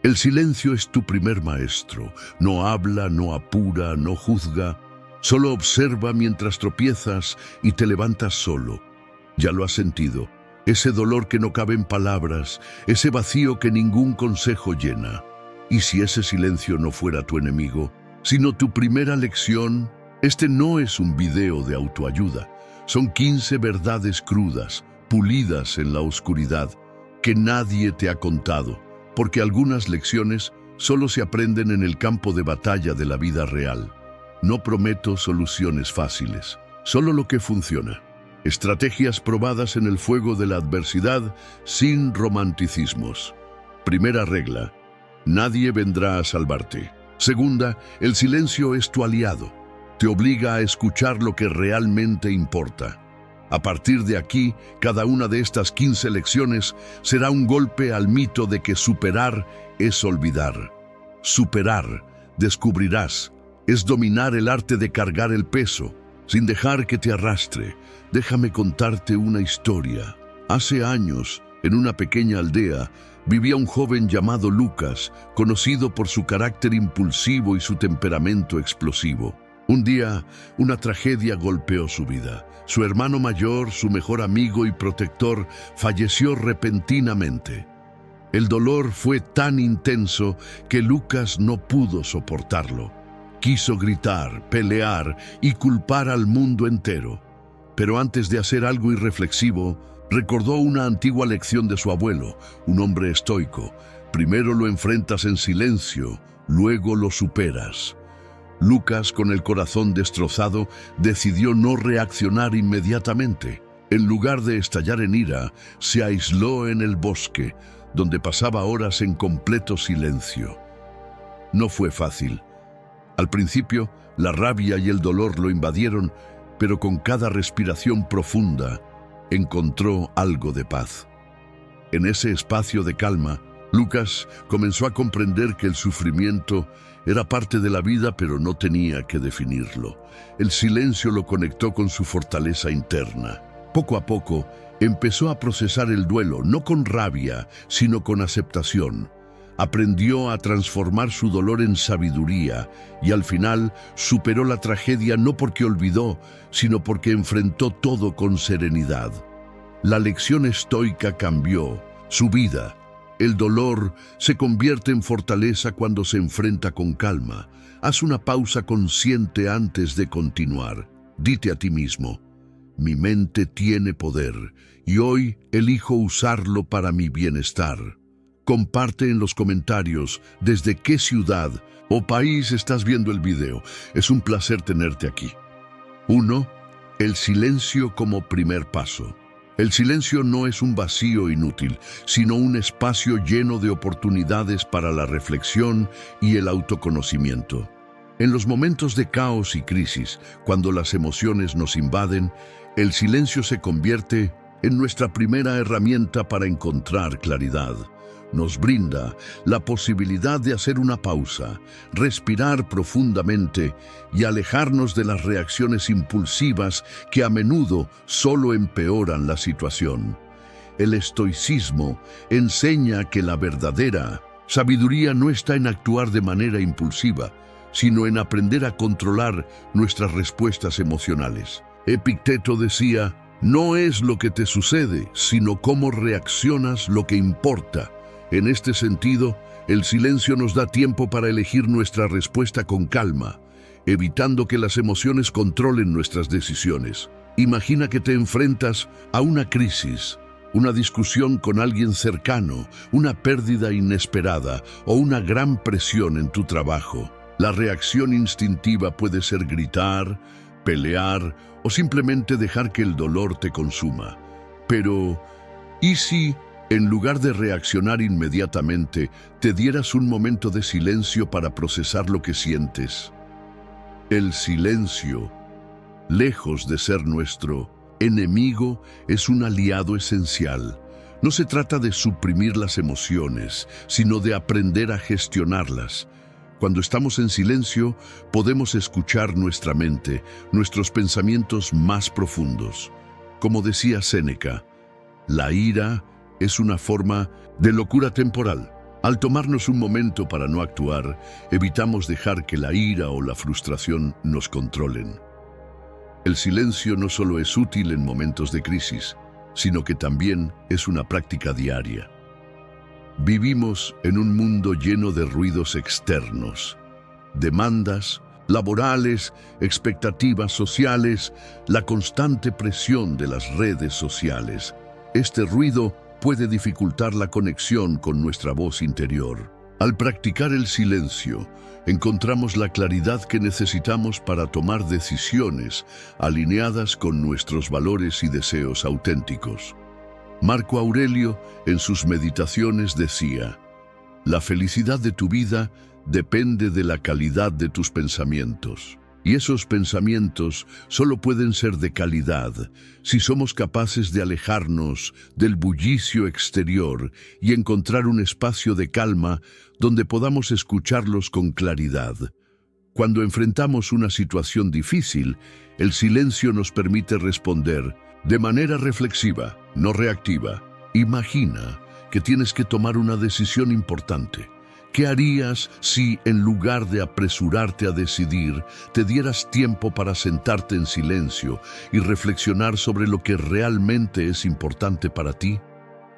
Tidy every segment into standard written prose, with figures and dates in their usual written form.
El silencio es tu primer maestro. No habla, no apura, no juzga. Solo observa mientras tropiezas y te levantas solo. Ya lo has sentido. Ese dolor que no cabe en palabras, ese vacío que ningún consejo llena. Y si ese silencio no fuera tu enemigo, sino tu primera lección, este no es un video de autoayuda. Son 15 verdades crudas, pulidas en la oscuridad, que nadie te ha contado, porque algunas lecciones solo se aprenden en el campo de batalla de la vida real. No prometo soluciones fáciles, solo lo que funciona. Estrategias probadas en el fuego de la adversidad sin romanticismos. Primera regla: nadie vendrá a salvarte. Segunda, el silencio es tu aliado. Te obliga a escuchar lo que realmente importa. A partir de aquí, cada una de estas 15 lecciones será un golpe al mito de que superar es olvidar. Superar, descubrirás, es dominar el arte de cargar el peso, sin dejar que te arrastre. Déjame contarte una historia. Hace años, en una pequeña aldea, vivía un joven llamado Lucas, conocido por su carácter impulsivo y su temperamento explosivo. Un día, una tragedia golpeó su vida. Su hermano mayor, su mejor amigo y protector, falleció repentinamente. El dolor fue tan intenso que Lucas no pudo soportarlo. Quiso gritar, pelear y culpar al mundo entero. Pero antes de hacer algo irreflexivo, recordó una antigua lección de su abuelo, un hombre estoico. Primero lo enfrentas en silencio, luego lo superas. Lucas, con el corazón destrozado, decidió no reaccionar inmediatamente. En lugar de estallar en ira, se aisló en el bosque, donde pasaba horas en completo silencio. No fue fácil. Al principio, la rabia y el dolor lo invadieron, pero con cada respiración profunda, encontró algo de paz. En ese espacio de calma, Lucas comenzó a comprender que el sufrimiento era parte de la vida, pero no tenía que definirlo. El silencio lo conectó con su fortaleza interna. Poco a poco, empezó a procesar el duelo, no con rabia, sino con aceptación. Aprendió a transformar su dolor en sabiduría y al final superó la tragedia no porque olvidó, sino porque enfrentó todo con serenidad. La lección estoica cambió su vida. El dolor se convierte en fortaleza cuando se enfrenta con calma. Haz una pausa consciente antes de continuar. Dite a ti mismo: mi mente tiene poder y hoy elijo usarlo para mi bienestar. Comparte en los comentarios desde qué ciudad o país estás viendo el video. Es un placer tenerte aquí. 1. El silencio como primer paso. El silencio no es un vacío inútil, sino un espacio lleno de oportunidades para la reflexión y el autoconocimiento. En los momentos de caos y crisis, cuando las emociones nos invaden, el silencio se convierte en nuestra primera herramienta para encontrar claridad. Nos brinda la posibilidad de hacer una pausa, respirar profundamente y alejarnos de las reacciones impulsivas que a menudo solo empeoran la situación. El estoicismo enseña que la verdadera sabiduría no está en actuar de manera impulsiva, sino en aprender a controlar nuestras respuestas emocionales. Epicteto decía: no es lo que te sucede, sino cómo reaccionas lo que importa. En este sentido, el silencio nos da tiempo para elegir nuestra respuesta con calma, evitando que las emociones controlen nuestras decisiones. Imagina que te enfrentas a una crisis, una discusión con alguien cercano, una pérdida inesperada o una gran presión en tu trabajo. La reacción instintiva puede ser gritar, pelear o simplemente dejar que el dolor te consuma. Pero, ¿y si en lugar de reaccionar inmediatamente, te dieras un momento de silencio para procesar lo que sientes? El silencio, lejos de ser nuestro enemigo, es un aliado esencial. No se trata de suprimir las emociones, sino de aprender a gestionarlas. Cuando estamos en silencio, podemos escuchar nuestra mente, nuestros pensamientos más profundos. Como decía Séneca, la ira es una forma de locura temporal. Al tomarnos un momento para no actuar, evitamos dejar que la ira o la frustración nos controlen. El silencio no solo es útil en momentos de crisis, sino que también es una práctica diaria. Vivimos en un mundo lleno de ruidos externos, demandas laborales, expectativas sociales, la constante presión de las redes sociales. Este ruido puede dificultar la conexión con nuestra voz interior. Al practicar el silencio, encontramos la claridad que necesitamos para tomar decisiones alineadas con nuestros valores y deseos auténticos. Marco Aurelio, en sus meditaciones, decía: «La felicidad de tu vida depende de la calidad de tus pensamientos. Y esos pensamientos solo pueden ser de calidad si somos capaces de alejarnos del bullicio exterior y encontrar un espacio de calma donde podamos escucharlos con claridad. Cuando enfrentamos una situación difícil, el silencio nos permite responder de manera reflexiva, no reactiva. Imagina que tienes que tomar una decisión importante. ¿Qué harías si, en lugar de apresurarte a decidir, te dieras tiempo para sentarte en silencio y reflexionar sobre lo que realmente es importante para ti?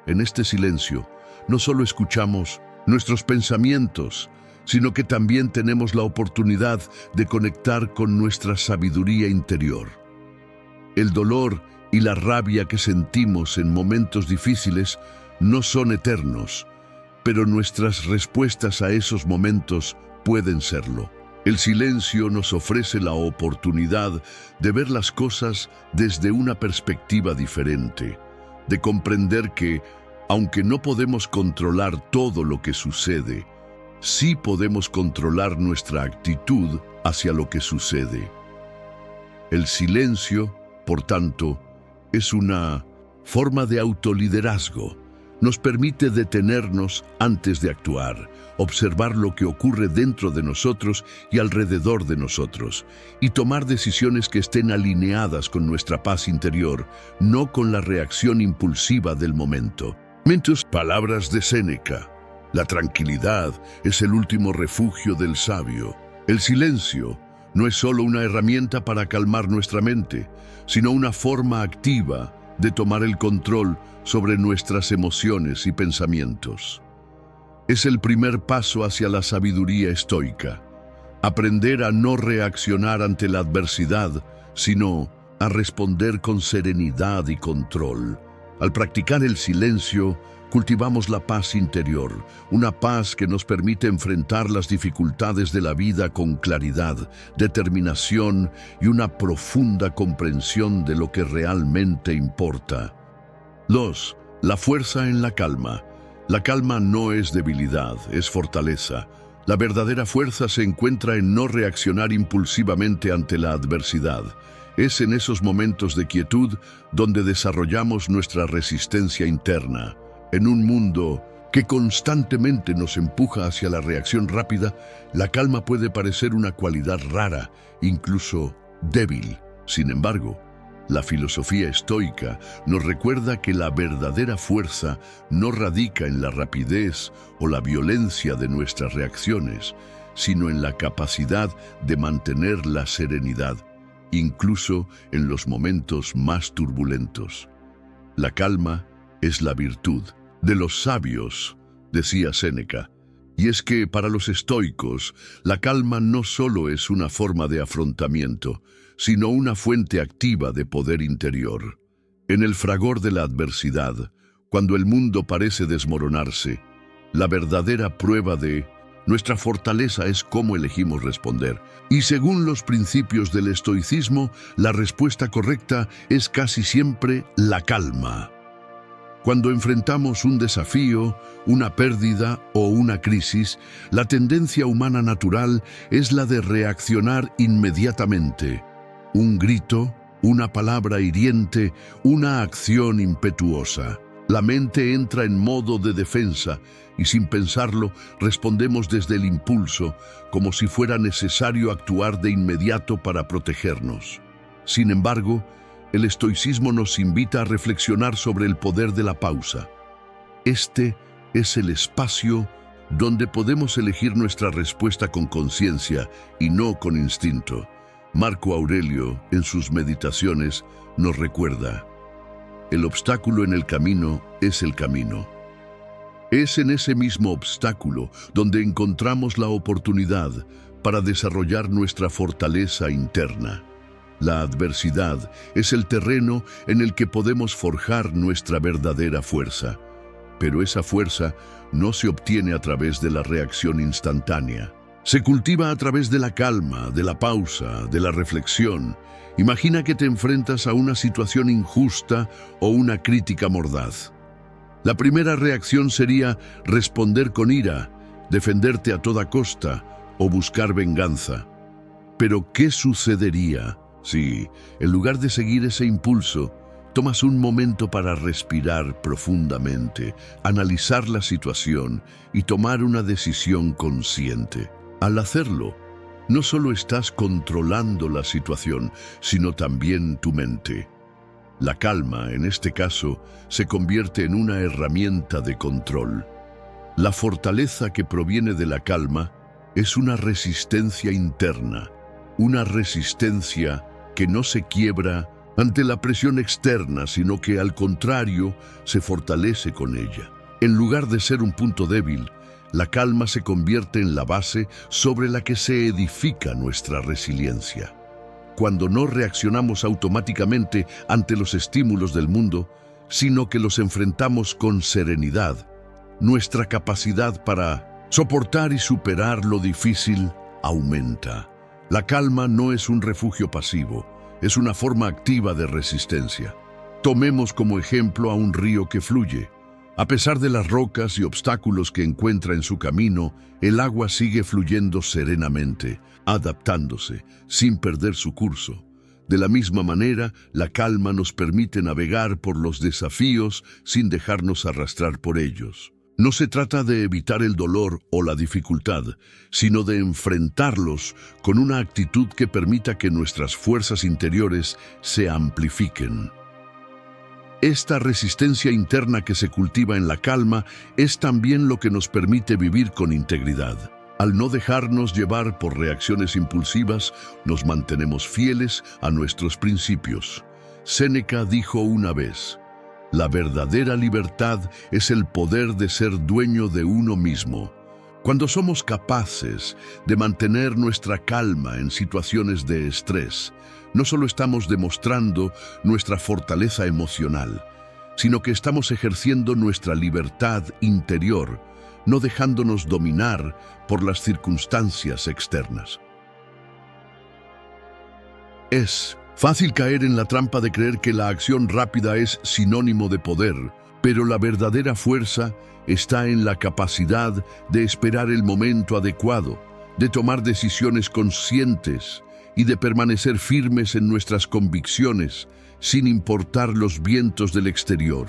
En este silencio, no solo escuchamos nuestros pensamientos, sino que también tenemos la oportunidad de conectar con nuestra sabiduría interior. El dolor y la rabia que sentimos en momentos difíciles no son eternos, pero nuestras respuestas a esos momentos pueden serlo. El silencio nos ofrece la oportunidad de ver las cosas desde una perspectiva diferente, de comprender que, aunque no podemos controlar todo lo que sucede, sí podemos controlar nuestra actitud hacia lo que sucede. El silencio, por tanto, es una forma de autoliderazgo. Nos permite detenernos antes de actuar, observar lo que ocurre dentro de nosotros y alrededor de nosotros, y tomar decisiones que estén alineadas con nuestra paz interior, no con la reacción impulsiva del momento. Palabras de Séneca: la tranquilidad es el último refugio del sabio. El silencio no es solo una herramienta para calmar nuestra mente, sino una forma activa de tomar el control sobre nuestras emociones y pensamientos. Es el primer paso hacia la sabiduría estoica, aprender a no reaccionar ante la adversidad, sino a responder con serenidad y control. Al practicar el silencio, cultivamos la paz interior, una paz que nos permite enfrentar las dificultades de la vida con claridad, determinación y una profunda comprensión de lo que realmente importa. 2. La fuerza en la calma. La calma no es debilidad, es fortaleza. La verdadera fuerza se encuentra en no reaccionar impulsivamente ante la adversidad. Es en esos momentos de quietud donde desarrollamos nuestra resistencia interna. En un mundo que constantemente nos empuja hacia la reacción rápida, la calma puede parecer una cualidad rara, incluso débil. Sin embargo, la filosofía estoica nos recuerda que la verdadera fuerza no radica en la rapidez o la violencia de nuestras reacciones, sino en la capacidad de mantener la serenidad, incluso en los momentos más turbulentos. La calma es la virtud de los sabios, decía Séneca. Y es que para los estoicos, la calma no solo es una forma de afrontamiento, sino una fuente activa de poder interior. En el fragor de la adversidad, cuando el mundo parece desmoronarse, la verdadera prueba de nuestra fortaleza es cómo elegimos responder. Y según los principios del estoicismo, la respuesta correcta es casi siempre la calma. Cuando enfrentamos un desafío, una pérdida o una crisis, la tendencia humana natural es la de reaccionar inmediatamente. Un grito, una palabra hiriente, una acción impetuosa. La mente entra en modo de defensa y sin pensarlo respondemos desde el impulso, como si fuera necesario actuar de inmediato para protegernos. Sin embargo, el estoicismo nos invita a reflexionar sobre el poder de la pausa. Este es el espacio donde podemos elegir nuestra respuesta con conciencia y no con instinto. Marco Aurelio, en sus Meditaciones, nos recuerda: el obstáculo en el camino es el camino. Es en ese mismo obstáculo donde encontramos la oportunidad para desarrollar nuestra fortaleza interna. La adversidad es el terreno en el que podemos forjar nuestra verdadera fuerza. Pero esa fuerza no se obtiene a través de la reacción instantánea. Se cultiva a través de la calma, de la pausa, de la reflexión. Imagina que te enfrentas a una situación injusta o una crítica mordaz. La primera reacción sería responder con ira, defenderte a toda costa o buscar venganza. Pero, ¿qué sucedería si, en lugar de seguir ese impulso, tomas un momento para respirar profundamente, analizar la situación y tomar una decisión consciente? Al hacerlo, no solo estás controlando la situación, sino también tu mente. La calma, en este caso, se convierte en una herramienta de control. La fortaleza que proviene de la calma es una resistencia interna, una resistencia que no se quiebra ante la presión externa, sino que al contrario se fortalece con ella. En lugar de ser un punto débil, la calma se convierte en la base sobre la que se edifica nuestra resiliencia. Cuando no reaccionamos automáticamente ante los estímulos del mundo, sino que los enfrentamos con serenidad, nuestra capacidad para soportar y superar lo difícil aumenta. La calma no es un refugio pasivo, es una forma activa de resistencia. Tomemos como ejemplo a un río que fluye. A pesar de las rocas y obstáculos que encuentra en su camino, el agua sigue fluyendo serenamente, adaptándose, sin perder su curso. De la misma manera, la calma nos permite navegar por los desafíos sin dejarnos arrastrar por ellos. No se trata de evitar el dolor o la dificultad, sino de enfrentarlos con una actitud que permita que nuestras fuerzas interiores se amplifiquen. Esta resistencia interna que se cultiva en la calma es también lo que nos permite vivir con integridad. Al no dejarnos llevar por reacciones impulsivas, nos mantenemos fieles a nuestros principios. Séneca dijo una vez: la verdadera libertad es el poder de ser dueño de uno mismo. Cuando somos capaces de mantener nuestra calma en situaciones de estrés, no solo estamos demostrando nuestra fortaleza emocional, sino que estamos ejerciendo nuestra libertad interior, no dejándonos dominar por las circunstancias externas. Es fácil caer en la trampa de creer que la acción rápida es sinónimo de poder, pero la verdadera fuerza está en la capacidad de esperar el momento adecuado, de tomar decisiones conscientes y de permanecer firmes en nuestras convicciones, sin importar los vientos del exterior.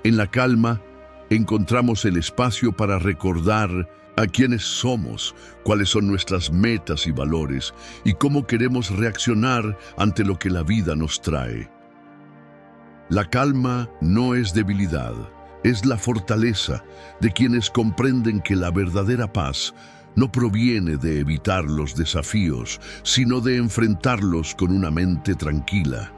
En la calma, encontramos el espacio para recordar a quiénes somos, cuáles son nuestras metas y valores, y cómo queremos reaccionar ante lo que la vida nos trae. La calma no es debilidad, es la fortaleza de quienes comprenden que la verdadera paz no proviene de evitar los desafíos, sino de enfrentarlos con una mente tranquila.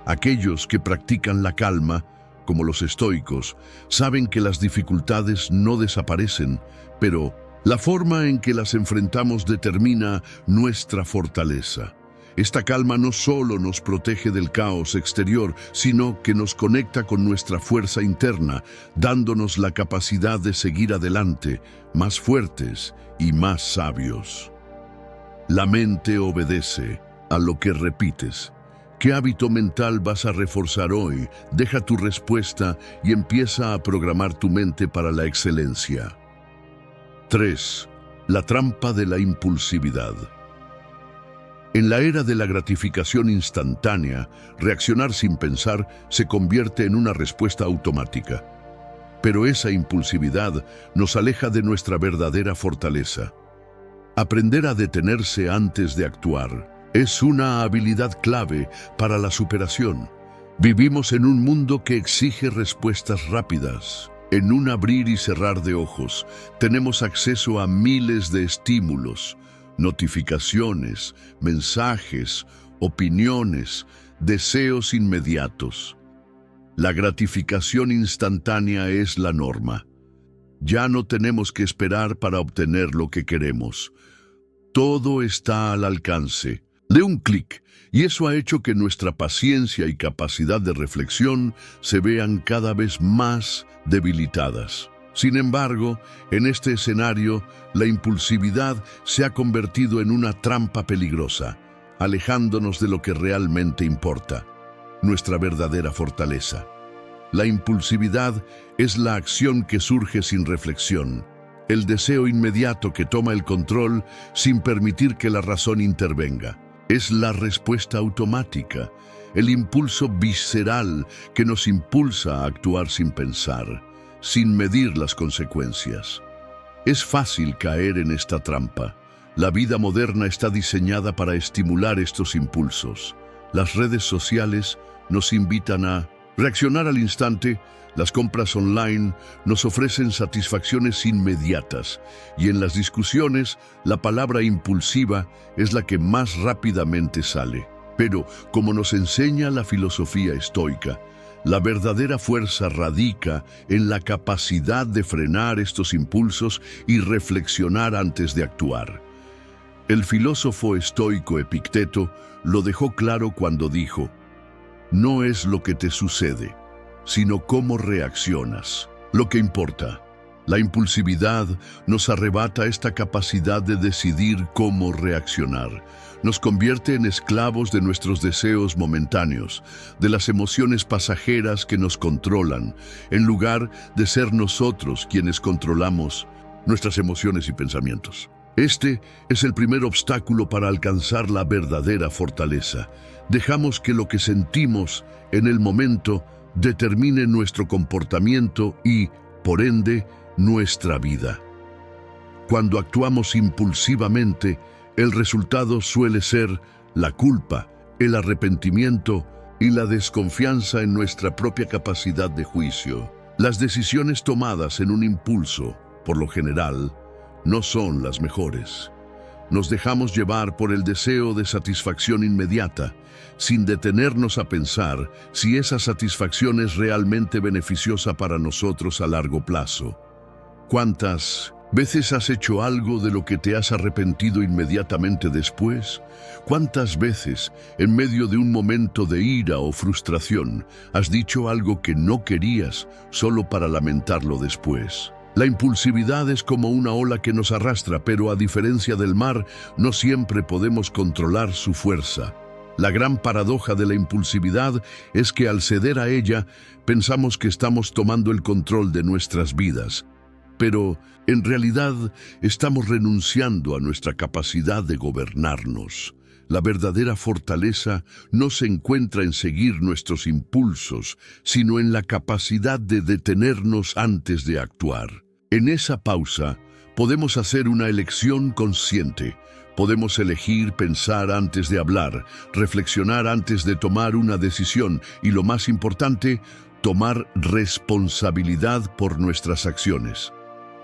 Aquellos que practican la calma, como los estoicos, saben que las dificultades no desaparecen, pero la forma en que las enfrentamos determina nuestra fortaleza. Esta calma no solo nos protege del caos exterior, sino que nos conecta con nuestra fuerza interna, dándonos la capacidad de seguir adelante, más fuertes y más sabios. La mente obedece a lo que repites. ¿Qué hábito mental vas a reforzar hoy? Deja tu respuesta y empieza a programar tu mente para la excelencia. 3. La trampa de la impulsividad. En la era de la gratificación instantánea, reaccionar sin pensar se convierte en una respuesta automática. Pero esa impulsividad nos aleja de nuestra verdadera fortaleza. Aprender a detenerse antes de actuar es una habilidad clave para la superación. Vivimos en un mundo que exige respuestas rápidas. En un abrir y cerrar de ojos, tenemos acceso a miles de estímulos, notificaciones, mensajes, opiniones, deseos inmediatos. La gratificación instantánea es la norma. Ya no tenemos que esperar para obtener lo que queremos. Todo está al alcance de un clic, y eso ha hecho que nuestra paciencia y capacidad de reflexión se vean cada vez más debilitadas. Sin embargo, en este escenario, la impulsividad se ha convertido en una trampa peligrosa, alejándonos de lo que realmente importa, nuestra verdadera fortaleza. La impulsividad es la acción que surge sin reflexión, el deseo inmediato que toma el control sin permitir que la razón intervenga. Es la respuesta automática, el impulso visceral que nos impulsa a actuar sin pensar, sin medir las consecuencias. Es fácil caer en esta trampa. La vida moderna está diseñada para estimular estos impulsos. Las redes sociales nos invitan a reaccionar al instante. Las compras online nos ofrecen satisfacciones inmediatas y en las discusiones la palabra impulsiva es la que más rápidamente sale. Pero, como nos enseña la filosofía estoica, la verdadera fuerza radica en la capacidad de frenar estos impulsos y reflexionar antes de actuar. El filósofo estoico Epicteto lo dejó claro cuando dijo: "No es lo que te sucede, sino cómo reaccionas lo que importa". La impulsividad nos arrebata esta capacidad de decidir cómo reaccionar. Nos convierte en esclavos de nuestros deseos momentáneos, de las emociones pasajeras que nos controlan, en lugar de ser nosotros quienes controlamos nuestras emociones y pensamientos. Este es el primer obstáculo para alcanzar la verdadera fortaleza. Dejamos que lo que sentimos en el momento determine nuestro comportamiento y, por ende, nuestra vida. Cuando actuamos impulsivamente, el resultado suele ser la culpa, el arrepentimiento y la desconfianza en nuestra propia capacidad de juicio. Las decisiones tomadas en un impulso, por lo general, no son las mejores. Nos dejamos llevar por el deseo de satisfacción inmediata, sin detenernos a pensar si esa satisfacción es realmente beneficiosa para nosotros a largo plazo. ¿Cuántas veces has hecho algo de lo que te has arrepentido inmediatamente después? ¿Cuántas veces, en medio de un momento de ira o frustración, has dicho algo que no querías solo para lamentarlo después? La impulsividad es como una ola que nos arrastra, pero a diferencia del mar, no siempre podemos controlar su fuerza. La gran paradoja de la impulsividad es que al ceder a ella, pensamos que estamos tomando el control de nuestras vidas. Pero, en realidad, estamos renunciando a nuestra capacidad de gobernarnos. La verdadera fortaleza no se encuentra en seguir nuestros impulsos, sino en la capacidad de detenernos antes de actuar. En esa pausa, podemos hacer una elección consciente. Podemos elegir pensar antes de hablar, reflexionar antes de tomar una decisión y, lo más importante, tomar responsabilidad por nuestras acciones.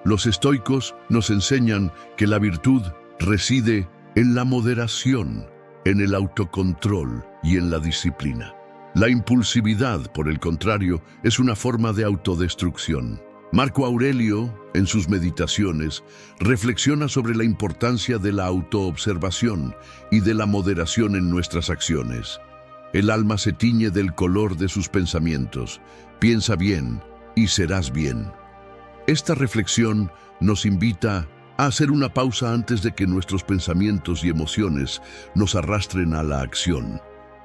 Los estoicos nos enseñan que la virtud reside en la moderación, en el autocontrol y en la disciplina. La impulsividad, por el contrario, es una forma de autodestrucción. Marco Aurelio, en sus meditaciones, reflexiona sobre la importancia de la autoobservación y de la moderación en nuestras acciones. El alma se tiñe del color de sus pensamientos. Piensa bien y serás bien. Esta reflexión nos invita a hacer una pausa antes de que nuestros pensamientos y emociones nos arrastren a la acción.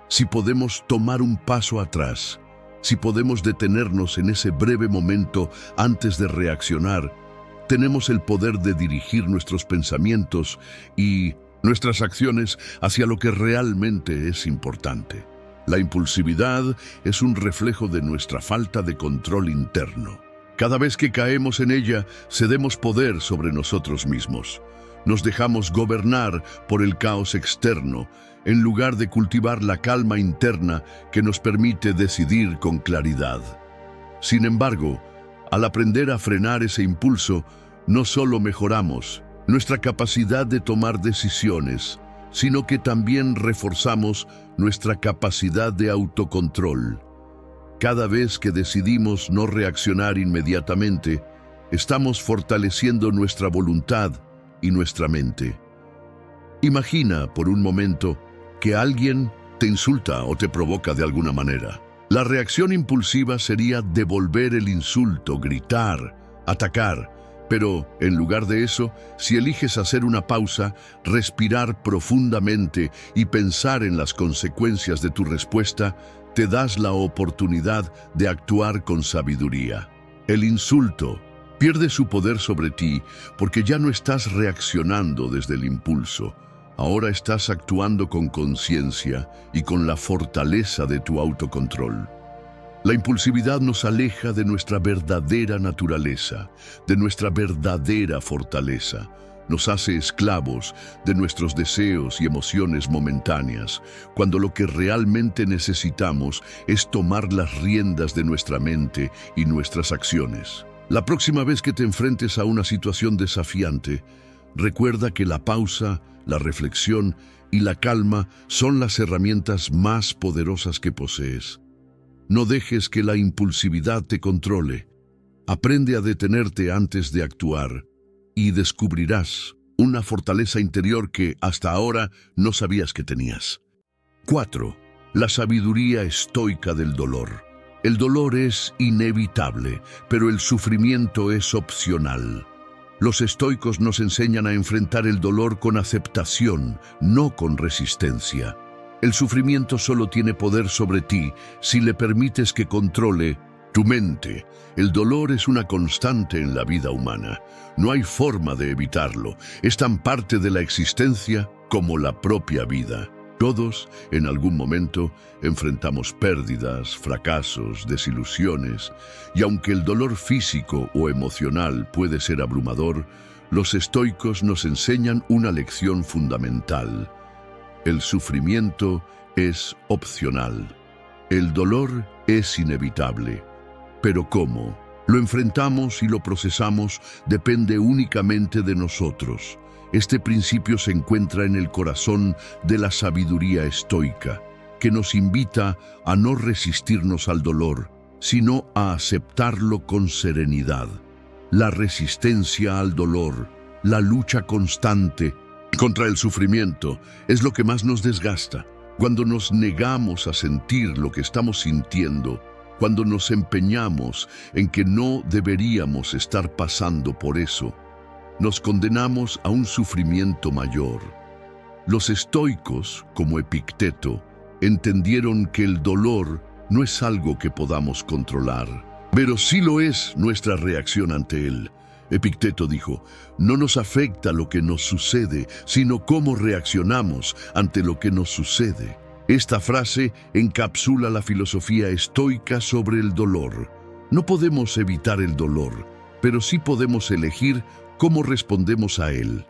Si podemos tomar un paso atrás, si podemos detenernos en ese breve momento antes de reaccionar, tenemos el poder de dirigir nuestros pensamientos y nuestras acciones hacia lo que realmente es importante. La impulsividad es un reflejo de nuestra falta de control interno. Cada vez que caemos en ella, cedemos poder sobre nosotros mismos. Nos dejamos gobernar por el caos externo, en lugar de cultivar la calma interna que nos permite decidir con claridad. Sin embargo, Al aprender a frenar ese impulso, no solo mejoramos nuestra capacidad de tomar decisiones, sino que también reforzamos nuestra capacidad de autocontrol. Cada vez que decidimos no reaccionar inmediatamente, estamos fortaleciendo nuestra voluntad y nuestra mente. Imagina por un momento que alguien te insulta o te provoca de alguna manera. La reacción impulsiva sería devolver el insulto, gritar, atacar. Pero, en lugar de eso, si eliges hacer una pausa, respirar profundamente y pensar en las consecuencias de tu respuesta, te das la oportunidad de actuar con sabiduría. El insulto pierde su poder sobre ti porque ya no estás reaccionando desde el impulso. Ahora estás actuando con conciencia y con la fortaleza de tu autocontrol. La impulsividad nos aleja de nuestra verdadera naturaleza, de nuestra verdadera fortaleza. Nos hace esclavos de nuestros deseos y emociones momentáneas, cuando lo que realmente necesitamos es tomar las riendas de nuestra mente y nuestras acciones. La próxima vez que te enfrentes a una situación desafiante, recuerda que la pausa, la reflexión y la calma son las herramientas más poderosas que posees. No dejes que la impulsividad te controle. Aprende a detenerte antes de actuar y descubrirás una fortaleza interior que hasta ahora no sabías que tenías. 4. La sabiduría estoica del dolor. El dolor es inevitable, pero el sufrimiento es opcional. Los estoicos nos enseñan a enfrentar el dolor con aceptación, no con resistencia. El sufrimiento solo tiene poder sobre ti si le permites que controle tu mente. El dolor es una constante en la vida humana. No hay forma de evitarlo. Es tan parte de la existencia como la propia vida. Todos, en algún momento, enfrentamos pérdidas, fracasos, desilusiones, y aunque el dolor físico o emocional puede ser abrumador, los estoicos nos enseñan una lección fundamental. El sufrimiento es opcional. El dolor es inevitable. Pero cómo lo enfrentamos y lo procesamos depende únicamente de nosotros. Este principio se encuentra en el corazón de la sabiduría estoica, que nos invita a no resistirnos al dolor, sino a aceptarlo con serenidad. La resistencia al dolor, la lucha constante contra el sufrimiento, es lo que más nos desgasta. Cuando nos negamos a sentir lo que estamos sintiendo, cuando nos empeñamos en que no deberíamos estar pasando por eso, nos condenamos a un sufrimiento mayor. Los estoicos, como Epicteto, entendieron que el dolor no es algo que podamos controlar, pero sí lo es nuestra reacción ante él. Epicteto dijo, no nos afecta lo que nos sucede, sino cómo reaccionamos ante lo que nos sucede. Esta frase encapsula la filosofía estoica sobre el dolor. No podemos evitar el dolor, pero sí podemos elegir cómo respondemos a él.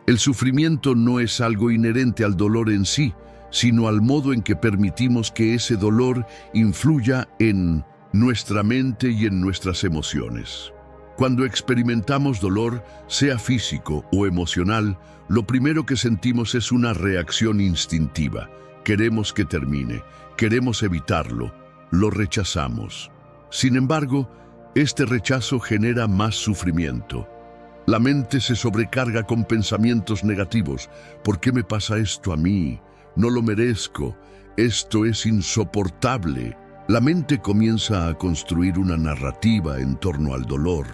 El sufrimiento no es algo inherente al dolor en sí, sino al modo en que permitimos que ese dolor influya en nuestra mente y en nuestras emociones. Cuando experimentamos dolor, sea físico o emocional, lo primero que sentimos es una reacción instintiva. Queremos que termine, queremos evitarlo, lo rechazamos. Sin embargo, este rechazo genera más sufrimiento. La mente se sobrecarga con pensamientos negativos. ¿Por qué me pasa esto a mí? No lo merezco. Esto es insoportable. La mente comienza a construir una narrativa en torno al dolor.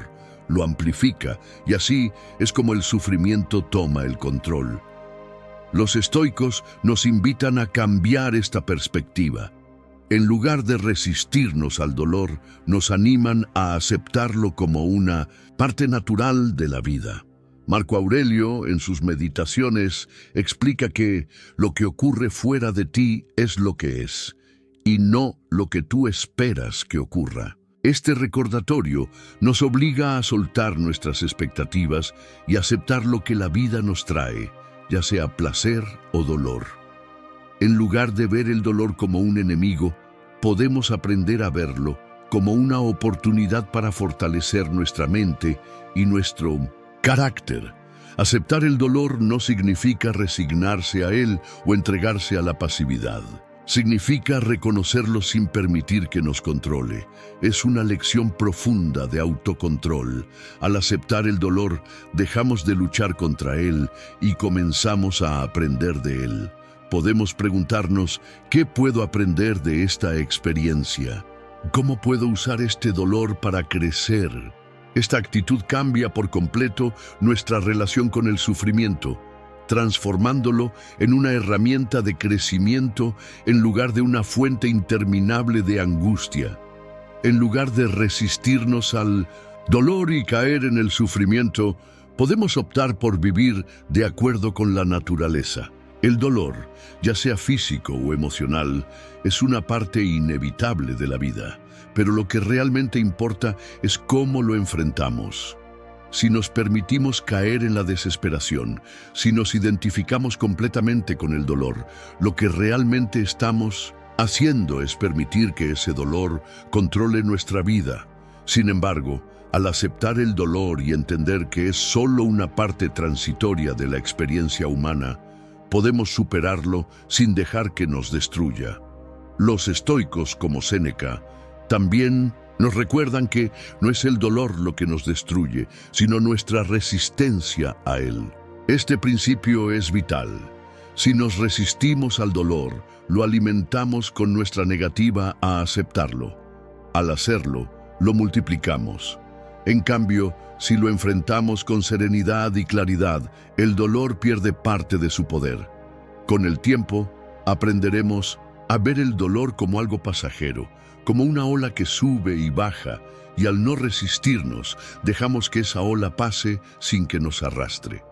Lo amplifica y así es como el sufrimiento toma el control. Los estoicos nos invitan a cambiar esta perspectiva. En lugar de resistirnos al dolor, nos animan a aceptarlo como una parte natural de la vida. Marco Aurelio, en sus meditaciones, explica que lo que ocurre fuera de ti es lo que es, y no lo que tú esperas que ocurra. Este recordatorio nos obliga a soltar nuestras expectativas y aceptar lo que la vida nos trae, ya sea placer o dolor. En lugar de ver el dolor como un enemigo, podemos aprender a verlo como una oportunidad para fortalecer nuestra mente y nuestro carácter. Aceptar el dolor no significa resignarse a él o entregarse a la pasividad. Significa reconocerlo sin permitir que nos controle. Es una lección profunda de autocontrol. Al aceptar el dolor, dejamos de luchar contra él y comenzamos a aprender de él. Podemos preguntarnos, ¿qué puedo aprender de esta experiencia? ¿Cómo puedo usar este dolor para crecer? Esta actitud cambia por completo nuestra relación con el sufrimiento, transformándolo en una herramienta de crecimiento en lugar de una fuente interminable de angustia. En lugar de resistirnos al dolor y caer en el sufrimiento, podemos optar por vivir de acuerdo con la naturaleza. El dolor, ya sea físico o emocional, es una parte inevitable de la vida, pero lo que realmente importa es cómo lo enfrentamos. Si nos permitimos caer en la desesperación, si nos identificamos completamente con el dolor, lo que realmente estamos haciendo es permitir que ese dolor controle nuestra vida. Sin embargo, al aceptar el dolor y entender que es solo una parte transitoria de la experiencia humana, podemos superarlo sin dejar que nos destruya. Los estoicos, como Séneca, también nos recuerdan que no es el dolor lo que nos destruye, sino nuestra resistencia a él. Este principio es vital. Si nos resistimos al dolor, lo alimentamos con nuestra negativa a aceptarlo. Al hacerlo, lo multiplicamos. En cambio, si lo enfrentamos con serenidad y claridad, el dolor pierde parte de su poder. Con el tiempo, aprenderemos a ver el dolor como algo pasajero, como una ola que sube y baja, y al no resistirnos, dejamos que esa ola pase sin que nos arrastre.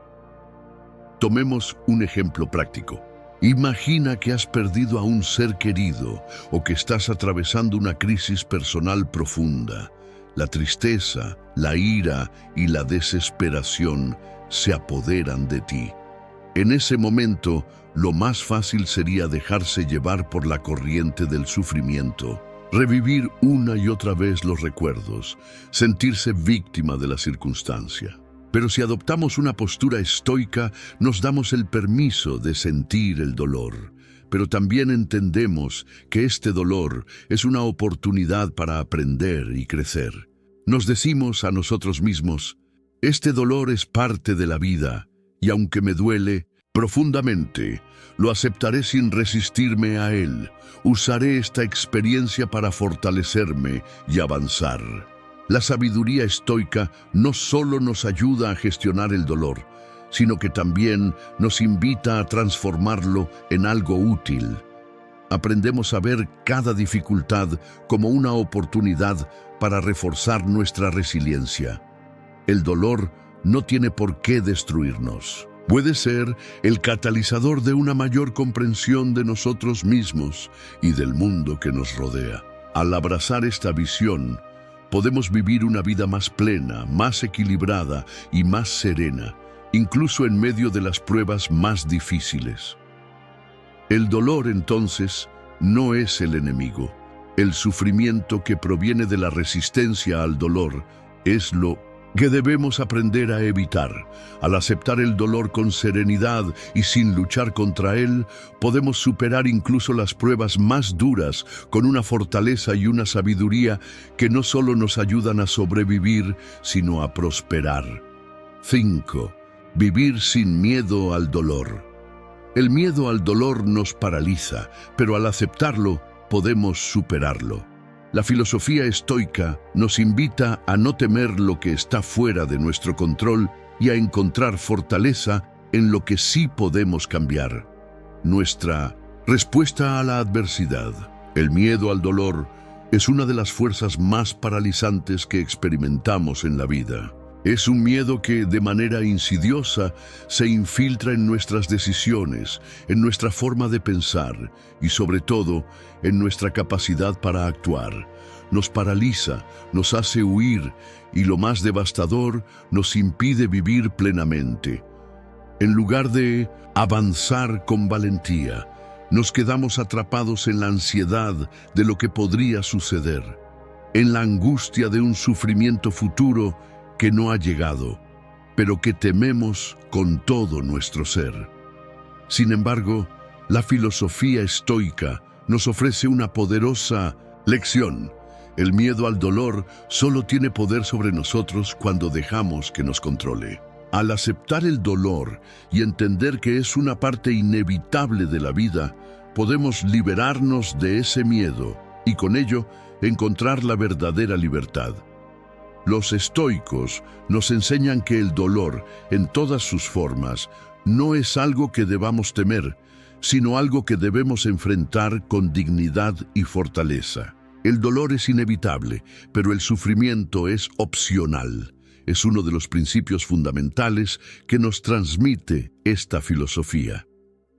Tomemos un ejemplo práctico. Imagina que has perdido a un ser querido o que estás atravesando una crisis personal profunda. La tristeza, la ira y la desesperación se apoderan de ti. En ese momento, lo más fácil sería dejarse llevar por la corriente del sufrimiento, revivir una y otra vez los recuerdos, sentirse víctima de la circunstancia. Pero si adoptamos una postura estoica, nos damos el permiso de sentir el dolor, pero también entendemos que este dolor es una oportunidad para aprender y crecer. Nos decimos a nosotros mismos, este dolor es parte de la vida, y aunque me duele profundamente, lo aceptaré sin resistirme a él. Usaré esta experiencia para fortalecerme y avanzar. La sabiduría estoica no solo nos ayuda a gestionar el dolor, sino que también nos invita a transformarlo en algo útil. Aprendemos a ver cada dificultad como una oportunidad para reforzar nuestra resiliencia. El dolor no tiene por qué destruirnos. Puede ser el catalizador de una mayor comprensión de nosotros mismos y del mundo que nos rodea. Al abrazar esta visión, podemos vivir una vida más plena, más equilibrada y más serena, incluso en medio de las pruebas más difíciles. El dolor, entonces, no es el enemigo. El sufrimiento que proviene de la resistencia al dolor es lo que debemos aprender a evitar. Al aceptar el dolor con serenidad y sin luchar contra él, podemos superar incluso las pruebas más duras con una fortaleza y una sabiduría que no solo nos ayudan a sobrevivir, sino a prosperar. 5. Vivir sin miedo al dolor. El miedo al dolor nos paraliza, pero al aceptarlo, podemos superarlo. La filosofía estoica nos invita a no temer lo que está fuera de nuestro control y a encontrar fortaleza en lo que sí podemos cambiar. Nuestra respuesta a la adversidad, el miedo al dolor, es una de las fuerzas más paralizantes que experimentamos en la vida. Es un miedo que, de manera insidiosa, se infiltra en nuestras decisiones, en nuestra forma de pensar y, sobre todo, en nuestra capacidad para actuar. Nos paraliza, nos hace huir y, lo más devastador, nos impide vivir plenamente. En lugar de avanzar con valentía, nos quedamos atrapados en la ansiedad de lo que podría suceder. en la angustia de un sufrimiento futuro que no ha llegado, pero que tememos con todo nuestro ser. Sin embargo, la filosofía estoica nos ofrece una poderosa lección. El miedo al dolor solo tiene poder sobre nosotros cuando dejamos que nos controle. Al aceptar el dolor y entender que es una parte inevitable de la vida, podemos liberarnos de ese miedo y con ello encontrar la verdadera libertad. Los estoicos nos enseñan que el dolor, en todas sus formas, no es algo que debamos temer, sino algo que debemos enfrentar con dignidad y fortaleza. El dolor es inevitable, pero el sufrimiento es opcional. Es uno de los principios fundamentales que nos transmite esta filosofía.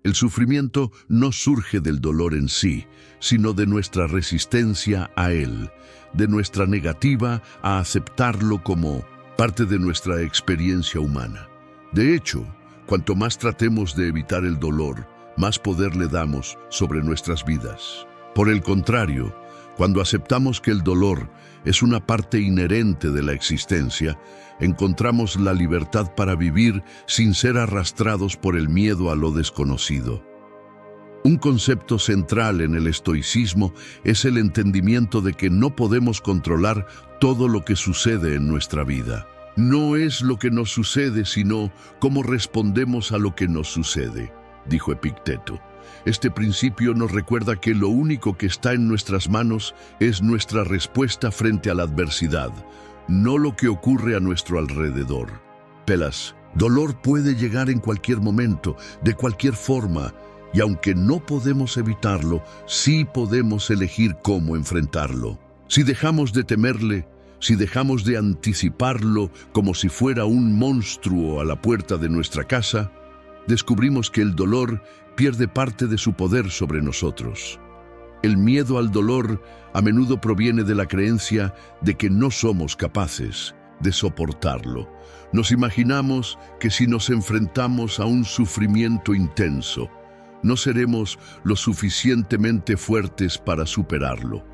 El sufrimiento no surge del dolor en sí, sino de nuestra resistencia a él, de nuestra negativa a aceptarlo como parte de nuestra experiencia humana. De hecho, cuanto más tratemos de evitar el dolor, más poder le damos sobre nuestras vidas. Por el contrario, cuando aceptamos que el dolor es una parte inherente de la existencia, encontramos la libertad para vivir sin ser arrastrados por el miedo a lo desconocido. Un concepto central en el estoicismo es el entendimiento de que no podemos controlar todo lo que sucede en nuestra vida. No es lo que nos sucede, sino cómo respondemos a lo que nos sucede, dijo Epicteto. Este principio nos recuerda que lo único que está en nuestras manos es nuestra respuesta frente a la adversidad, no lo que ocurre a nuestro alrededor. Pelas, dolor puede llegar en cualquier momento, de cualquier forma, y aunque no podemos evitarlo, sí podemos elegir cómo enfrentarlo. Si dejamos de temerle, si dejamos de anticiparlo como si fuera un monstruo a la puerta de nuestra casa, descubrimos que el dolor pierde parte de su poder sobre nosotros. El miedo al dolor a menudo proviene de la creencia de que no somos capaces de soportarlo. Nos imaginamos que si nos enfrentamos a un sufrimiento intenso, no seremos lo suficientemente fuertes para superarlo.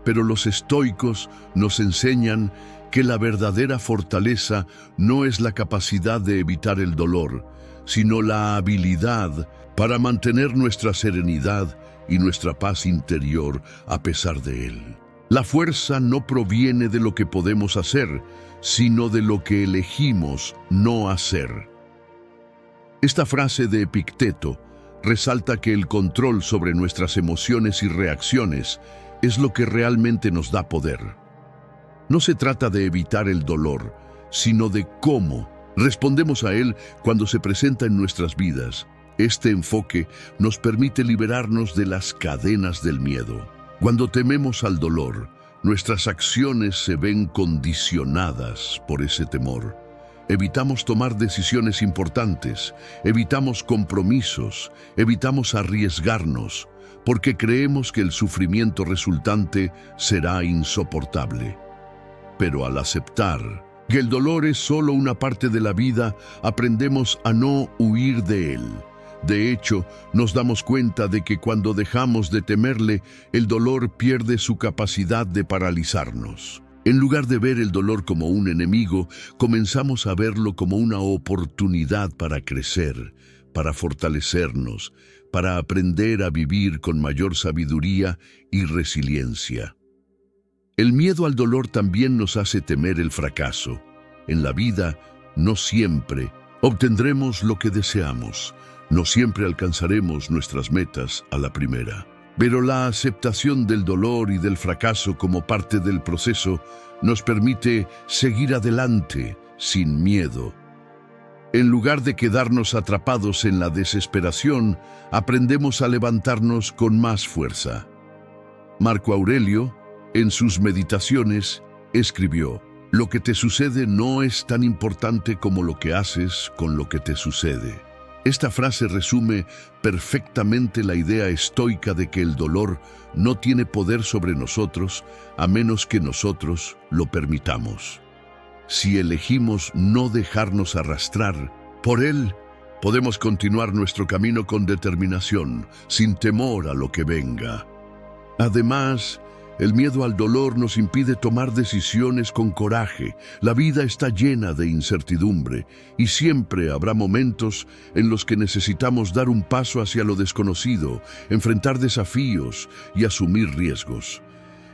Pero los estoicos nos enseñan que la verdadera fortaleza no es la capacidad de evitar el dolor, sino la habilidad para mantener nuestra serenidad y nuestra paz interior a pesar de él. La fuerza no proviene de lo que podemos hacer, sino de lo que elegimos no hacer. Esta frase de Epicteto resalta que el control sobre nuestras emociones y reacciones es lo que realmente nos da poder. No se trata de evitar el dolor, sino de cómo respondemos a él cuando se presenta en nuestras vidas. Este enfoque nos permite liberarnos de las cadenas del miedo. Cuando tememos al dolor, nuestras acciones se ven condicionadas por ese temor. Evitamos tomar decisiones importantes, evitamos compromisos, evitamos arriesgarnos, porque creemos que el sufrimiento resultante será insoportable. Pero al aceptar que el dolor es solo una parte de la vida, aprendemos a no huir de él. De hecho, nos damos cuenta de que cuando dejamos de temerle, el dolor pierde su capacidad de paralizarnos. En lugar de ver el dolor como un enemigo, comenzamos a verlo como una oportunidad para crecer, para fortalecernos, para aprender a vivir con mayor sabiduría y resiliencia. El miedo al dolor también nos hace temer el fracaso. En la vida, no siempre obtendremos lo que deseamos, no siempre alcanzaremos nuestras metas a la primera. Pero la aceptación del dolor y del fracaso como parte del proceso nos permite seguir adelante sin miedo. En lugar de quedarnos atrapados en la desesperación, aprendemos a levantarnos con más fuerza. Marco Aurelio, en sus meditaciones, escribió: «Lo que te sucede no es tan importante como lo que haces con lo que te sucede». Esta frase resume perfectamente la idea estoica de que el dolor no tiene poder sobre nosotros a menos que nosotros lo permitamos. Si elegimos no dejarnos arrastrar por él, podemos continuar nuestro camino con determinación, sin temor a lo que venga. Además, El miedo al dolor nos impide tomar decisiones con coraje. La vida está llena de incertidumbre y siempre habrá momentos en los que necesitamos dar un paso hacia lo desconocido, enfrentar desafíos y asumir riesgos.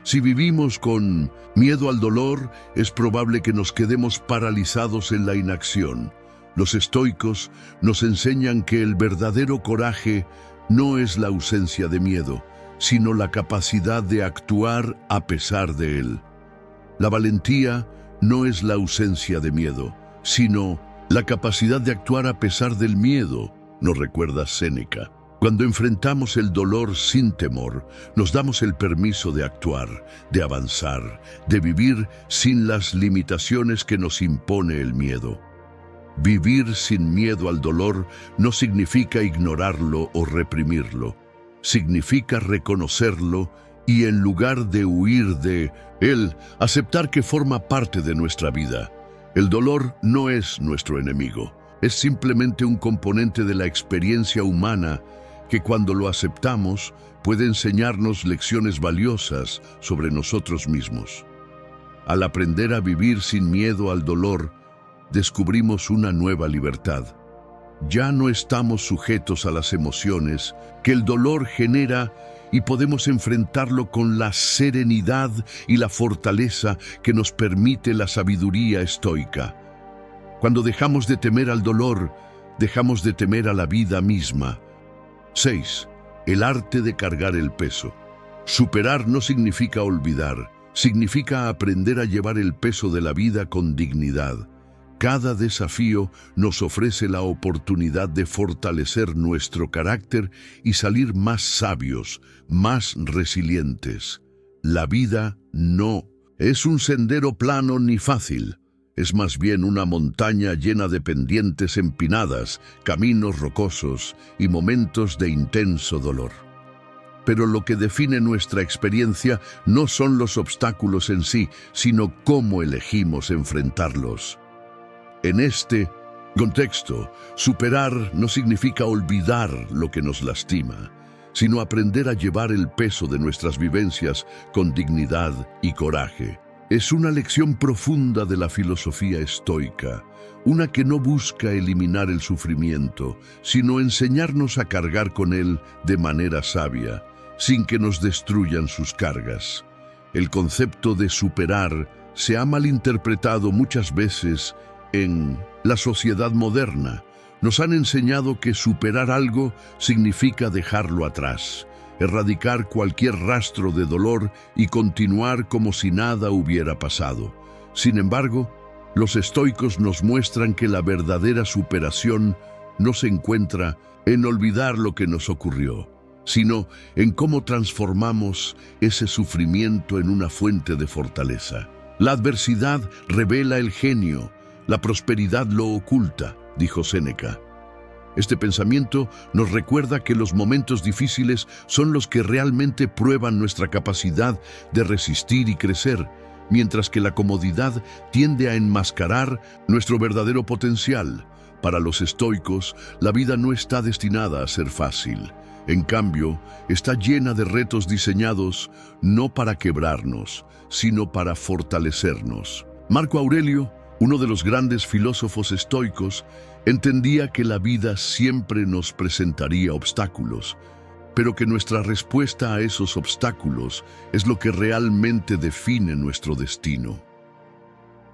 Si vivimos con miedo al dolor, es probable que nos quedemos paralizados en la inacción. Los estoicos nos enseñan que el verdadero coraje no es la ausencia de miedo, sino la capacidad de actuar a pesar de él. La valentía no es la ausencia de miedo, sino la capacidad de actuar a pesar del miedo, nos recuerda Séneca. Cuando enfrentamos el dolor sin temor, nos damos el permiso de actuar, de avanzar, de vivir sin las limitaciones que nos impone el miedo. Vivir sin miedo al dolor no significa ignorarlo o reprimirlo. Significa reconocerlo y, en lugar de huir de él, aceptar que forma parte de nuestra vida. El dolor no es nuestro enemigo, es simplemente un componente de la experiencia humana que, cuando lo aceptamos, puede enseñarnos lecciones valiosas sobre nosotros mismos. Al aprender a vivir sin miedo al dolor, descubrimos una nueva libertad. Ya no estamos sujetos a las emociones que el dolor genera y podemos enfrentarlo con la serenidad y la fortaleza que nos permite la sabiduría estoica. Cuando dejamos de temer al dolor, dejamos de temer a la vida misma. 6. El arte de cargar el peso. Superar no significa olvidar, significa aprender a llevar el peso de la vida con dignidad. Cada desafío nos ofrece la oportunidad de fortalecer nuestro carácter y salir más sabios, más resilientes. La vida no es un sendero plano ni fácil. Es más bien una montaña llena de pendientes empinadas, caminos rocosos y momentos de intenso dolor. Pero lo que define nuestra experiencia no son los obstáculos en sí, sino cómo elegimos enfrentarlos. En este contexto, superar no significa olvidar lo que nos lastima, sino aprender a llevar el peso de nuestras vivencias con dignidad y coraje. Es una lección profunda de la filosofía estoica, una que no busca eliminar el sufrimiento, sino enseñarnos a cargar con él de manera sabia, sin que nos destruyan sus cargas. El concepto de superar se ha malinterpretado muchas veces en la sociedad moderna. Nos han enseñado que superar algo significa dejarlo atrás, erradicar cualquier rastro de dolor y continuar como si nada hubiera pasado. Sin embargo, los estoicos nos muestran que la verdadera superación no se encuentra en olvidar lo que nos ocurrió, sino en cómo transformamos ese sufrimiento en una fuente de fortaleza. La adversidad revela el genio, la prosperidad lo oculta, dijo Séneca. Este pensamiento nos recuerda que los momentos difíciles son los que realmente prueban nuestra capacidad de resistir y crecer, mientras que la comodidad tiende a enmascarar nuestro verdadero potencial. Para los estoicos, la vida no está destinada a ser fácil. En cambio, está llena de retos diseñados no para quebrarnos, sino para fortalecernos. Marco Aurelio, uno de los grandes filósofos estoicos, entendía que la vida siempre nos presentaría obstáculos, pero que nuestra respuesta a esos obstáculos es lo que realmente define nuestro destino.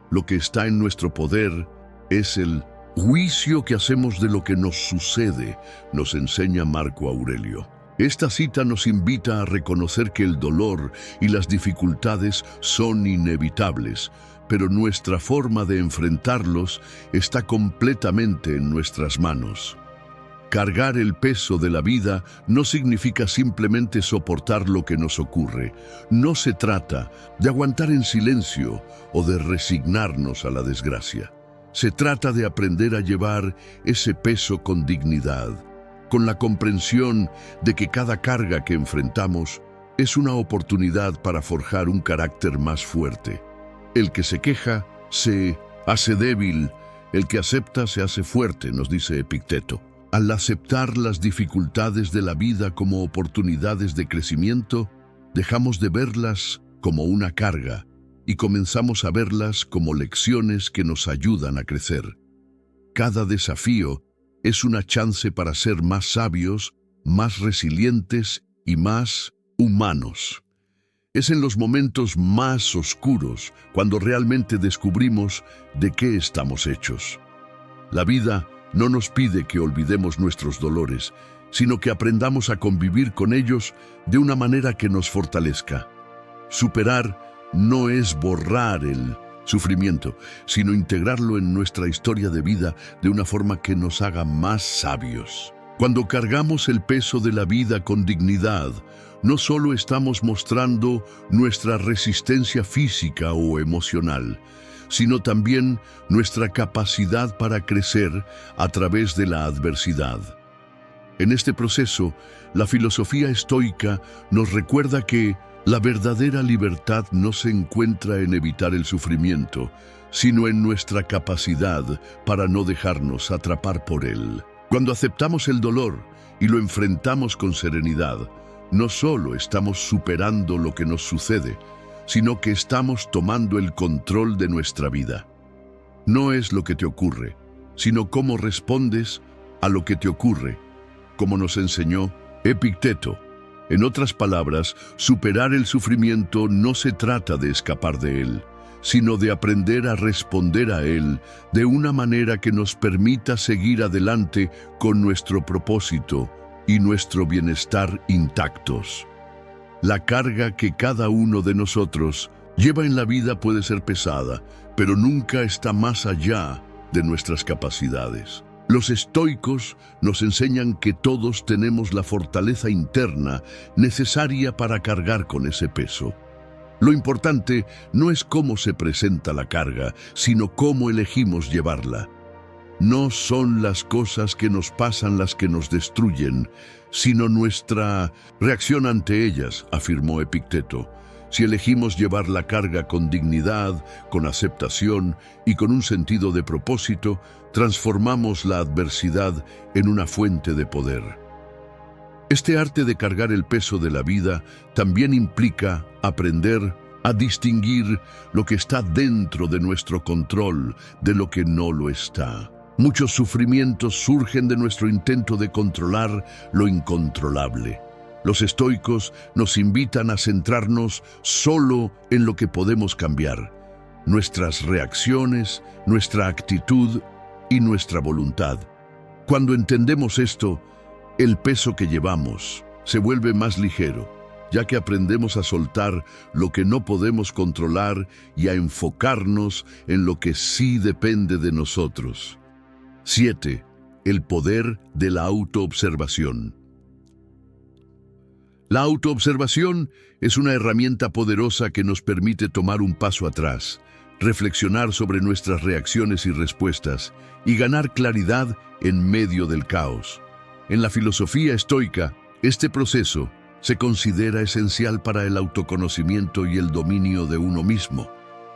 Lo que está en nuestro poder es el juicio que hacemos de lo que nos sucede, nos enseña Marco Aurelio. Esta cita nos invita a reconocer que el dolor y las dificultades son inevitables, pero nuestra forma de enfrentarlos está completamente en nuestras manos. Cargar el peso de la vida no significa simplemente soportar lo que nos ocurre. No se trata de aguantar en silencio o de resignarnos a la desgracia. Se trata de aprender a llevar ese peso con dignidad, con la comprensión de que cada carga que enfrentamos es una oportunidad para forjar un carácter más fuerte. El que se queja se hace débil, el que acepta se hace fuerte, nos dice Epicteto. Al aceptar las dificultades de la vida como oportunidades de crecimiento, dejamos de verlas como una carga y comenzamos a verlas como lecciones que nos ayudan a crecer. Cada desafío es una chance para ser más sabios, más resilientes y más humanos. Es en los momentos más oscuros cuando realmente descubrimos de qué estamos hechos. La vida no nos pide que olvidemos nuestros dolores, sino que aprendamos a convivir con ellos de una manera que nos fortalezca. Superar no es borrar el sufrimiento, sino integrarlo en nuestra historia de vida de una forma que nos haga más sabios. Cuando cargamos el peso de la vida con dignidad, no solo estamos mostrando nuestra resistencia física o emocional, sino también nuestra capacidad para crecer a través de la adversidad. En este proceso, la filosofía estoica nos recuerda que la verdadera libertad no se encuentra en evitar el sufrimiento, sino en nuestra capacidad para no dejarnos atrapar por él. Cuando aceptamos el dolor y lo enfrentamos con serenidad, no solo estamos superando lo que nos sucede, sino que estamos tomando el control de nuestra vida. No es lo que te ocurre, sino cómo respondes a lo que te ocurre, como nos enseñó Epicteto. En otras palabras, superar el sufrimiento no se trata de escapar de él, sino de aprender a responder a él de una manera que nos permita seguir adelante con nuestro propósito y nuestro bienestar intactos. La carga que cada uno de nosotros lleva en la vida puede ser pesada, pero nunca está más allá de nuestras capacidades. Los estoicos nos enseñan que todos tenemos la fortaleza interna necesaria para cargar con ese peso. Lo importante no es cómo se presenta la carga, sino cómo elegimos llevarla. No son las cosas que nos pasan las que nos destruyen, sino nuestra reacción ante ellas, afirmó Epicteto. Si elegimos llevar la carga con dignidad, con aceptación y con un sentido de propósito, transformamos la adversidad en una fuente de poder. Este arte de cargar el peso de la vida también implica aprender a distinguir lo que está dentro de nuestro control de lo que no lo está. Muchos sufrimientos surgen de nuestro intento de controlar lo incontrolable. Los estoicos nos invitan a centrarnos solo en lo que podemos cambiar: nuestras reacciones, nuestra actitud y nuestra voluntad. Cuando entendemos esto, el peso que llevamos se vuelve más ligero, ya que aprendemos a soltar lo que no podemos controlar y a enfocarnos en lo que sí depende de nosotros. 7. El poder de la autoobservación. La autoobservación es una herramienta poderosa que nos permite tomar un paso atrás, reflexionar sobre nuestras reacciones y respuestas y ganar claridad en medio del caos. En la filosofía estoica, este proceso se considera esencial para el autoconocimiento y el dominio de uno mismo.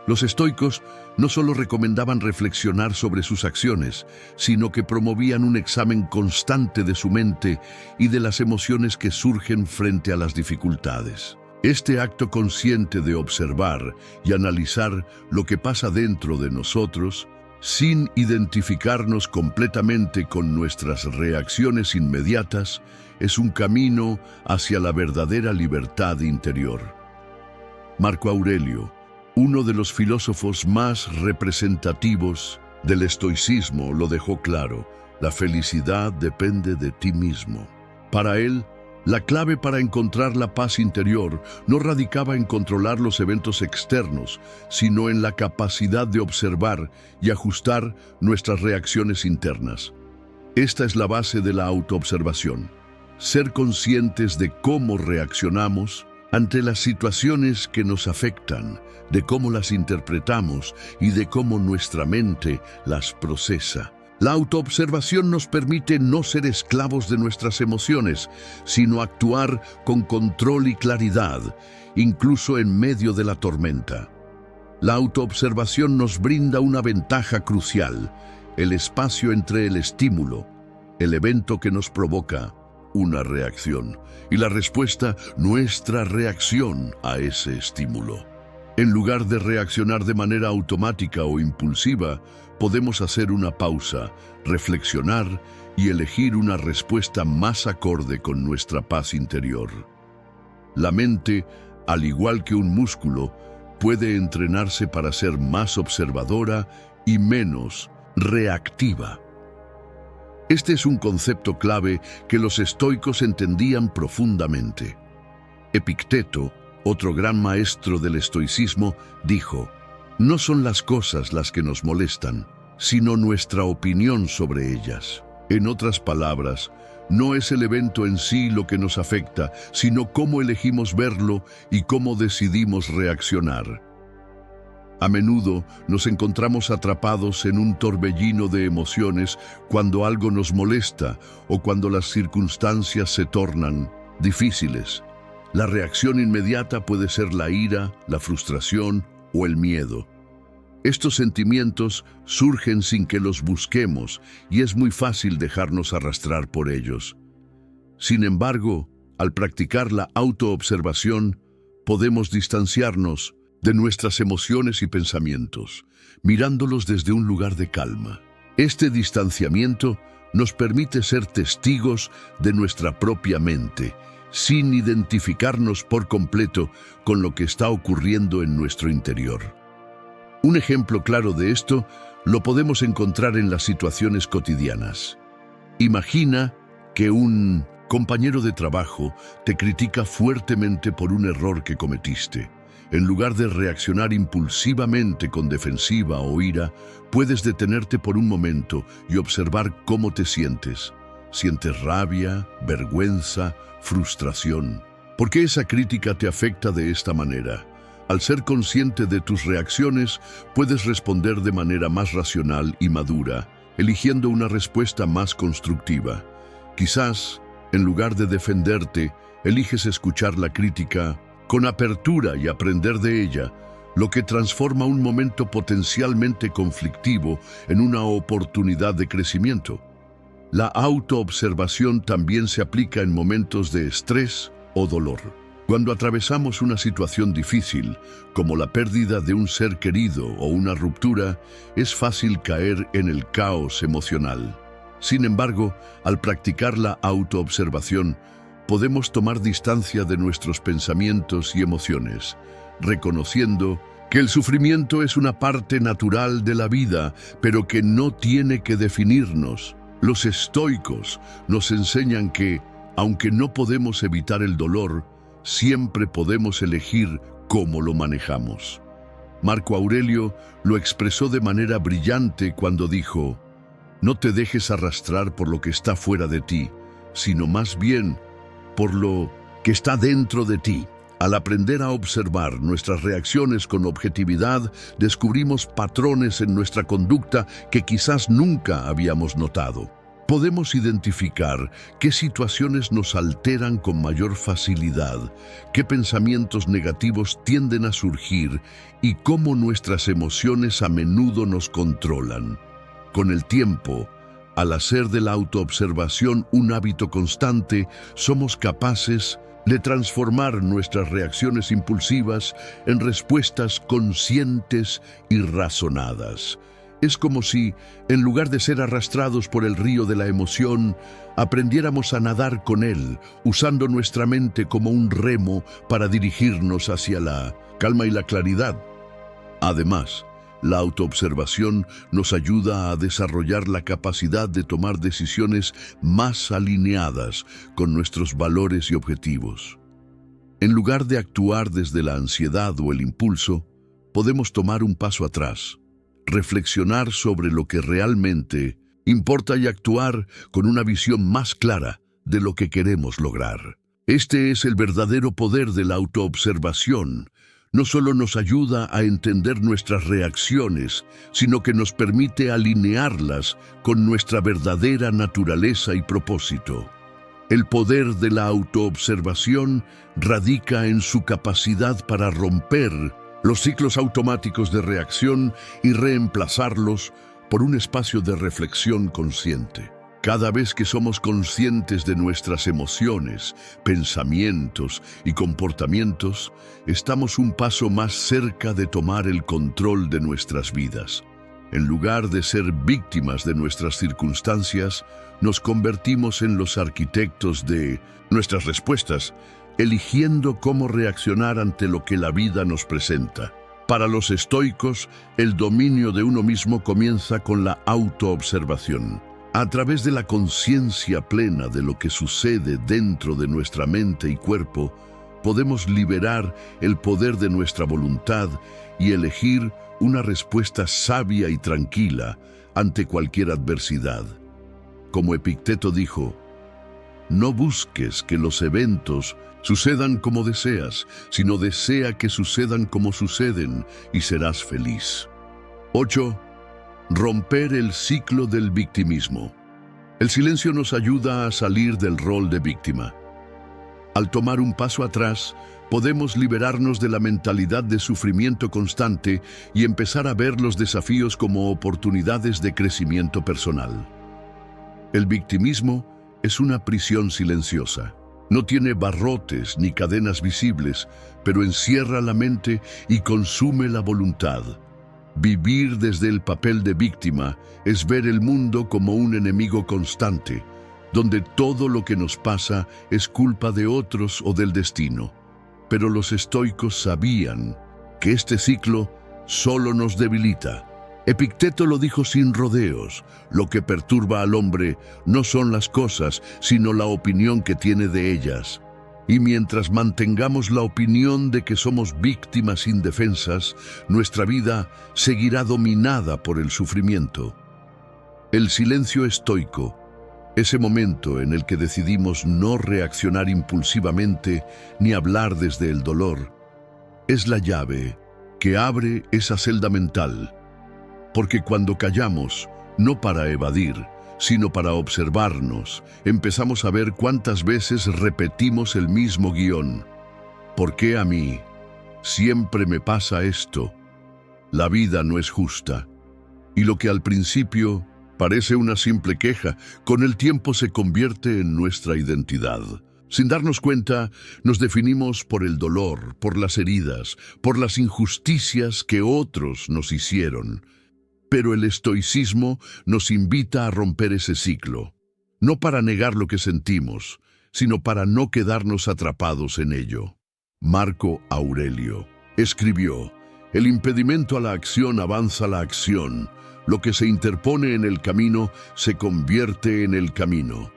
Los estoicos no solo recomendaban reflexionar sobre sus acciones, sino que promovían un examen constante de su mente y de las emociones que surgen frente a las dificultades. Este acto consciente de observar y analizar lo que pasa dentro de nosotros, sin identificarnos completamente con nuestras reacciones inmediatas, es un camino hacia la verdadera libertad interior. Marco Aurelio, uno de los filósofos más representativos del estoicismo, lo dejó claro: la felicidad depende de ti mismo. Para él, la clave para encontrar la paz interior no radicaba en controlar los eventos externos, sino en la capacidad de observar y ajustar nuestras reacciones internas. Esta es la base de la autoobservación: ser conscientes de cómo reaccionamos ante las situaciones que nos afectan, de cómo las interpretamos y de cómo nuestra mente las procesa. La autoobservación nos permite no ser esclavos de nuestras emociones, sino actuar con control y claridad, incluso en medio de la tormenta. La autoobservación nos brinda una ventaja crucial: el espacio entre el estímulo, el evento que nos provoca, una reacción, y la respuesta nuestra reacción a ese estímulo. En lugar de reaccionar de manera automática o impulsiva, podemos hacer una pausa, reflexionar y elegir una respuesta más acorde con nuestra paz interior. La mente, al igual que un músculo, puede entrenarse para ser más observadora y menos reactiva. Este es un concepto clave que los estoicos entendían profundamente. Epicteto, otro gran maestro del estoicismo, dijo: «No son las cosas las que nos molestan, sino nuestra opinión sobre ellas». En otras palabras, no es el evento en sí lo que nos afecta, sino cómo elegimos verlo y cómo decidimos reaccionar. A menudo nos encontramos atrapados en un torbellino de emociones cuando algo nos molesta o cuando las circunstancias se tornan difíciles. La reacción inmediata puede ser la ira, la frustración o el miedo. Estos sentimientos surgen sin que los busquemos y es muy fácil dejarnos arrastrar por ellos. Sin embargo, al practicar la autoobservación, podemos distanciarnos de nuestras emociones y pensamientos, mirándolos desde un lugar de calma. Este distanciamiento nos permite ser testigos de nuestra propia mente, sin identificarnos por completo con lo que está ocurriendo en nuestro interior. Un ejemplo claro de esto lo podemos encontrar en las situaciones cotidianas. Imagina que un compañero de trabajo te critica fuertemente por un error que cometiste. En lugar de reaccionar impulsivamente con defensiva o ira, puedes detenerte por un momento y observar cómo te sientes. ¿Sientes rabia, vergüenza, frustración? ¿Por qué esa crítica te afecta de esta manera? Al ser consciente de tus reacciones, puedes responder de manera más racional y madura, eligiendo una respuesta más constructiva. Quizás, en lugar de defenderte, eliges escuchar la crítica con apertura y aprender de ella, lo que transforma un momento potencialmente conflictivo en una oportunidad de crecimiento. La autoobservación también se aplica en momentos de estrés o dolor. Cuando atravesamos una situación difícil, como la pérdida de un ser querido o una ruptura, es fácil caer en el caos emocional. Sin embargo, al practicar la autoobservación, podemos tomar distancia de nuestros pensamientos y emociones, reconociendo que el sufrimiento es una parte natural de la vida, pero que no tiene que definirnos. Los estoicos nos enseñan que, aunque no podemos evitar el dolor, siempre podemos elegir cómo lo manejamos. Marco Aurelio lo expresó de manera brillante cuando dijo: «No te dejes arrastrar por lo que está fuera de ti, sino más bien por lo que está dentro de ti». Al aprender a observar nuestras reacciones con objetividad, descubrimos patrones en nuestra conducta que quizás nunca habíamos notado. Podemos identificar qué situaciones nos alteran con mayor facilidad, qué pensamientos negativos tienden a surgir y cómo nuestras emociones a menudo nos controlan. Con el tiempo, al hacer de la autoobservación un hábito constante, somos capaces de transformar nuestras reacciones impulsivas en respuestas conscientes y razonadas. Es como si, en lugar de ser arrastrados por el río de la emoción, aprendiéramos a nadar con él, usando nuestra mente como un remo para dirigirnos hacia la calma y la claridad. Además, la autoobservación nos ayuda a desarrollar la capacidad de tomar decisiones más alineadas con nuestros valores y objetivos. En lugar de actuar desde la ansiedad o el impulso, podemos tomar un paso atrás, reflexionar sobre lo que realmente importa y actuar con una visión más clara de lo que queremos lograr. Este es el verdadero poder de la autoobservación. No solo nos ayuda a entender nuestras reacciones, sino que nos permite alinearlas con nuestra verdadera naturaleza y propósito. El poder de la autoobservación radica en su capacidad para romper los ciclos automáticos de reacción y reemplazarlos por un espacio de reflexión consciente. Cada vez que somos conscientes de nuestras emociones, pensamientos y comportamientos, estamos un paso más cerca de tomar el control de nuestras vidas. En lugar de ser víctimas de nuestras circunstancias, nos convertimos en los arquitectos de nuestras respuestas, eligiendo cómo reaccionar ante lo que la vida nos presenta. Para los estoicos, el dominio de uno mismo comienza con la autoobservación. A través de la conciencia plena de lo que sucede dentro de nuestra mente y cuerpo, podemos liberar el poder de nuestra voluntad y elegir una respuesta sabia y tranquila ante cualquier adversidad. Como Epicteto dijo, no busques que los eventos sucedan como deseas, sino desea que sucedan como suceden y serás feliz. 8. Romper el ciclo del victimismo. El silencio nos ayuda a salir del rol de víctima. Al tomar un paso atrás, podemos liberarnos de la mentalidad de sufrimiento constante y empezar a ver los desafíos como oportunidades de crecimiento personal. El victimismo es una prisión silenciosa. No tiene barrotes ni cadenas visibles, pero encierra la mente y consume la voluntad. Vivir desde el papel de víctima es ver el mundo como un enemigo constante, donde todo lo que nos pasa es culpa de otros o del destino. Pero los estoicos sabían que este ciclo solo nos debilita. Epicteto lo dijo sin rodeos: lo que perturba al hombre no son las cosas, sino la opinión que tiene de ellas. Y mientras mantengamos la opinión de que somos víctimas indefensas, nuestra vida seguirá dominada por el sufrimiento. El silencio estoico, ese momento en el que decidimos no reaccionar impulsivamente ni hablar desde el dolor, es la llave que abre esa celda mental. Porque cuando callamos, no para evadir, sino para observarnos, empezamos a ver cuántas veces repetimos el mismo guión. ¿Por qué a mí? Siempre me pasa esto. La vida no es justa. Y lo que al principio parece una simple queja, con el tiempo se convierte en nuestra identidad. Sin darnos cuenta, nos definimos por el dolor, por las heridas, por las injusticias que otros nos hicieron. Pero el estoicismo nos invita a romper ese ciclo, no para negar lo que sentimos, sino para no quedarnos atrapados en ello. Marco Aurelio escribió: el impedimento a la acción avanza la acción, lo que se interpone en el camino se convierte en el camino.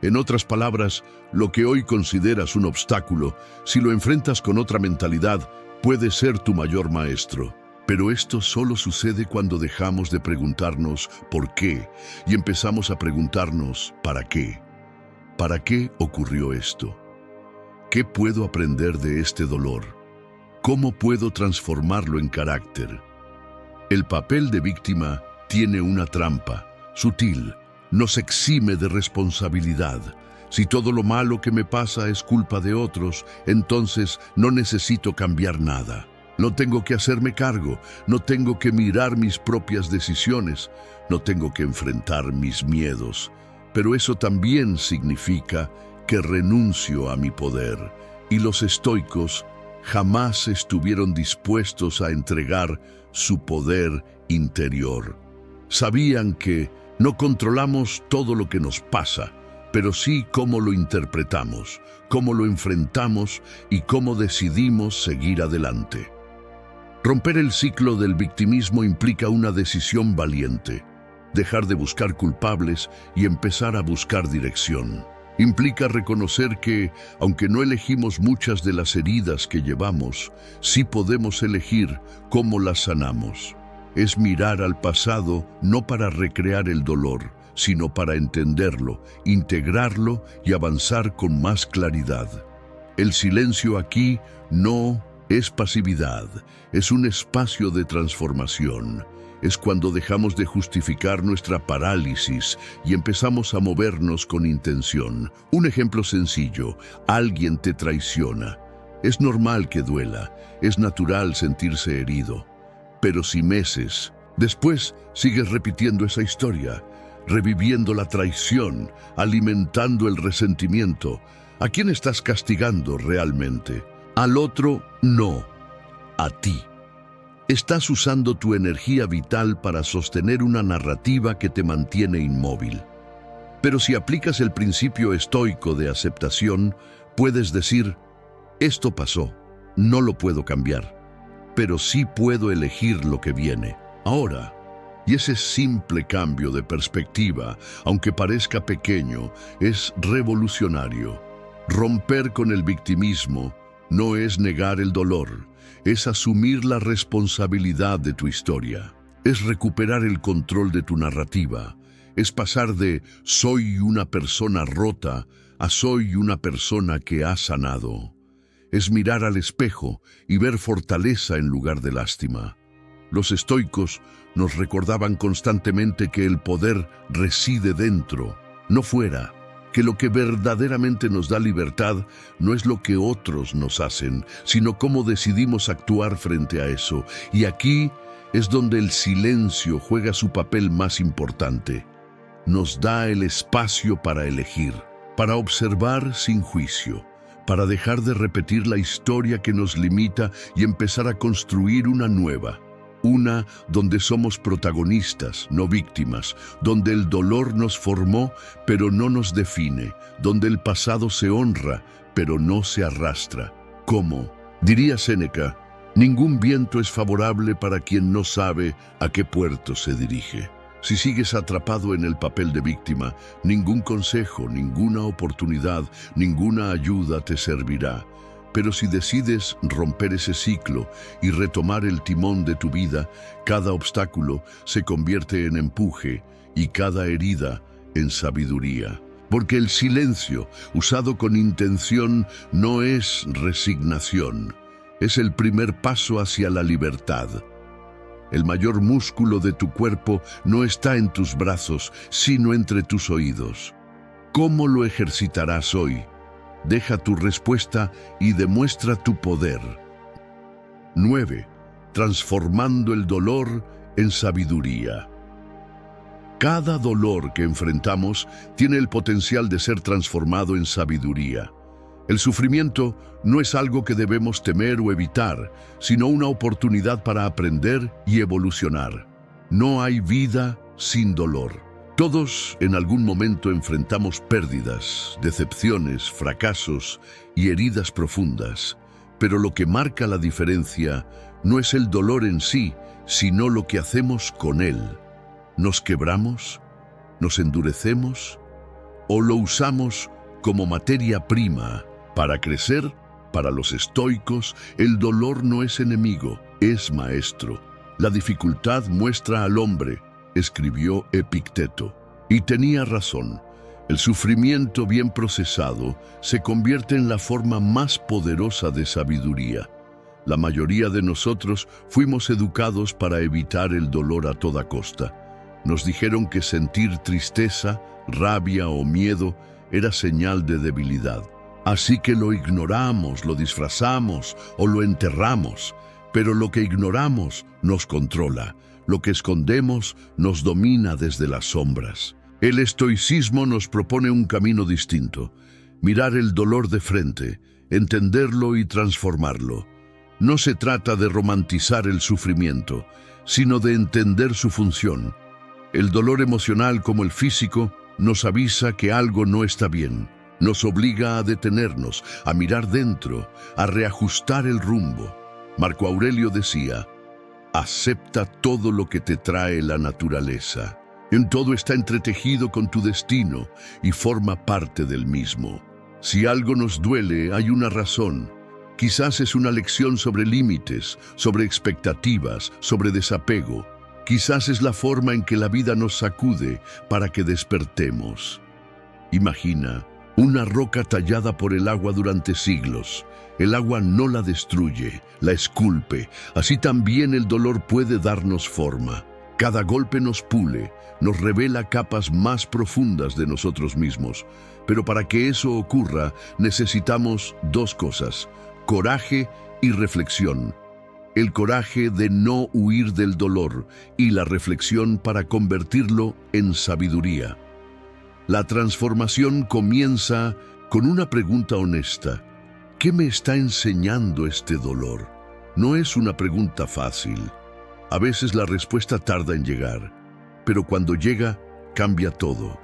En otras palabras, lo que hoy consideras un obstáculo, si lo enfrentas con otra mentalidad, puede ser tu mayor maestro. Pero esto solo sucede cuando dejamos de preguntarnos ¿por qué? Y empezamos a preguntarnos ¿para qué? ¿Para qué ocurrió esto? ¿Qué puedo aprender de este dolor? ¿Cómo puedo transformarlo en carácter? El papel de víctima tiene una trampa, sutil, nos exime de responsabilidad. Si todo lo malo que me pasa es culpa de otros, entonces no necesito cambiar nada. No tengo que hacerme cargo, no tengo que mirar mis propias decisiones, no tengo que enfrentar mis miedos. Pero eso también significa que renuncio a mi poder. Y los estoicos jamás estuvieron dispuestos a entregar su poder interior. Sabían que no controlamos todo lo que nos pasa, pero sí cómo lo interpretamos, cómo lo enfrentamos y cómo decidimos seguir adelante. Romper el ciclo del victimismo implica una decisión valiente. Dejar de buscar culpables y empezar a buscar dirección. Implica reconocer que, aunque no elegimos muchas de las heridas que llevamos, sí podemos elegir cómo las sanamos. Es mirar al pasado no para recrear el dolor, sino para entenderlo, integrarlo y avanzar con más claridad. El silencio aquí no es pasividad, es un espacio de transformación. Es cuando dejamos de justificar nuestra parálisis y empezamos a movernos con intención. Un ejemplo sencillo: alguien te traiciona. Es normal que duela, es natural sentirse herido. Pero si meses después sigues repitiendo esa historia, reviviendo la traición, alimentando el resentimiento. ¿A quién estás castigando realmente? Al otro, no. A ti. Estás usando tu energía vital para sostener una narrativa que te mantiene inmóvil. Pero si aplicas el principio estoico de aceptación, puedes decir, esto pasó, no lo puedo cambiar, pero sí puedo elegir lo que viene, ahora. Y ese simple cambio de perspectiva, aunque parezca pequeño, es revolucionario. Romper con el victimismo no es negar el dolor, es asumir la responsabilidad de tu historia. Es recuperar el control de tu narrativa. Es pasar de soy una persona rota a soy una persona que ha sanado. Es mirar al espejo y ver fortaleza en lugar de lástima. Los estoicos nos recordaban constantemente que el poder reside dentro, no fuera, que lo que verdaderamente nos da libertad no es lo que otros nos hacen, sino cómo decidimos actuar frente a eso. Y aquí es donde el silencio juega su papel más importante. Nos da el espacio para elegir, para observar sin juicio, para dejar de repetir la historia que nos limita y empezar a construir una nueva. Una donde somos protagonistas, no víctimas, donde el dolor nos formó, pero no nos define, donde el pasado se honra, pero no se arrastra. ¿Cómo? Diría Séneca, ningún viento es favorable para quien no sabe a qué puerto se dirige. Si sigues atrapado en el papel de víctima, ningún consejo, ninguna oportunidad, ninguna ayuda te servirá. Pero si decides romper ese ciclo y retomar el timón de tu vida, cada obstáculo se convierte en empuje y cada herida en sabiduría. Porque el silencio, usado con intención, no es resignación. Es el primer paso hacia la libertad. El mayor músculo de tu cuerpo no está en tus brazos, sino entre tus oídos. ¿Cómo lo ejercitarás hoy? Deja tu respuesta y demuestra tu poder. 9. Transformando el dolor en sabiduría. Cada dolor que enfrentamos tiene el potencial de ser transformado en sabiduría. El sufrimiento no es algo que debemos temer o evitar, sino una oportunidad para aprender y evolucionar. No hay vida sin dolor. Todos en algún momento enfrentamos pérdidas, decepciones, fracasos y heridas profundas, pero lo que marca la diferencia no es el dolor en sí, sino lo que hacemos con él. ¿Nos quebramos? ¿Nos endurecemos? ¿O lo usamos como materia prima para crecer? Para los estoicos, el dolor no es enemigo, es maestro. La dificultad muestra al hombre, escribió Epicteto. Y tenía razón. El sufrimiento bien procesado se convierte en la forma más poderosa de sabiduría. La mayoría de nosotros fuimos educados para evitar el dolor a toda costa. Nos dijeron que sentir tristeza, rabia o miedo era señal de debilidad. Así que lo ignoramos, lo disfrazamos o lo enterramos. Pero lo que ignoramos nos controla. Lo que escondemos nos domina desde las sombras. El estoicismo nos propone un camino distinto. Mirar el dolor de frente, entenderlo y transformarlo. No se trata de romantizar el sufrimiento, sino de entender su función. El dolor emocional como el físico nos avisa que algo no está bien. Nos obliga a detenernos, a mirar dentro, a reajustar el rumbo. Marco Aurelio decía, acepta todo lo que te trae la naturaleza. En todo está entretejido con tu destino y forma parte del mismo. Si algo nos duele, hay una razón. Quizás es una lección sobre límites, sobre expectativas, sobre desapego. Quizás es la forma en que la vida nos sacude para que despertemos. Imagina una roca tallada por el agua durante siglos. El agua no la destruye, la esculpe. Así también el dolor puede darnos forma. Cada golpe nos pule, nos revela capas más profundas de nosotros mismos. Pero para que eso ocurra, necesitamos dos cosas: coraje y reflexión. el coraje de no huir del dolor y la reflexión para convertirlo en sabiduría. La transformación comienza con una pregunta honesta. ¿Qué me está enseñando este dolor? No es una pregunta fácil. A veces la respuesta tarda en llegar, pero cuando llega, cambia todo.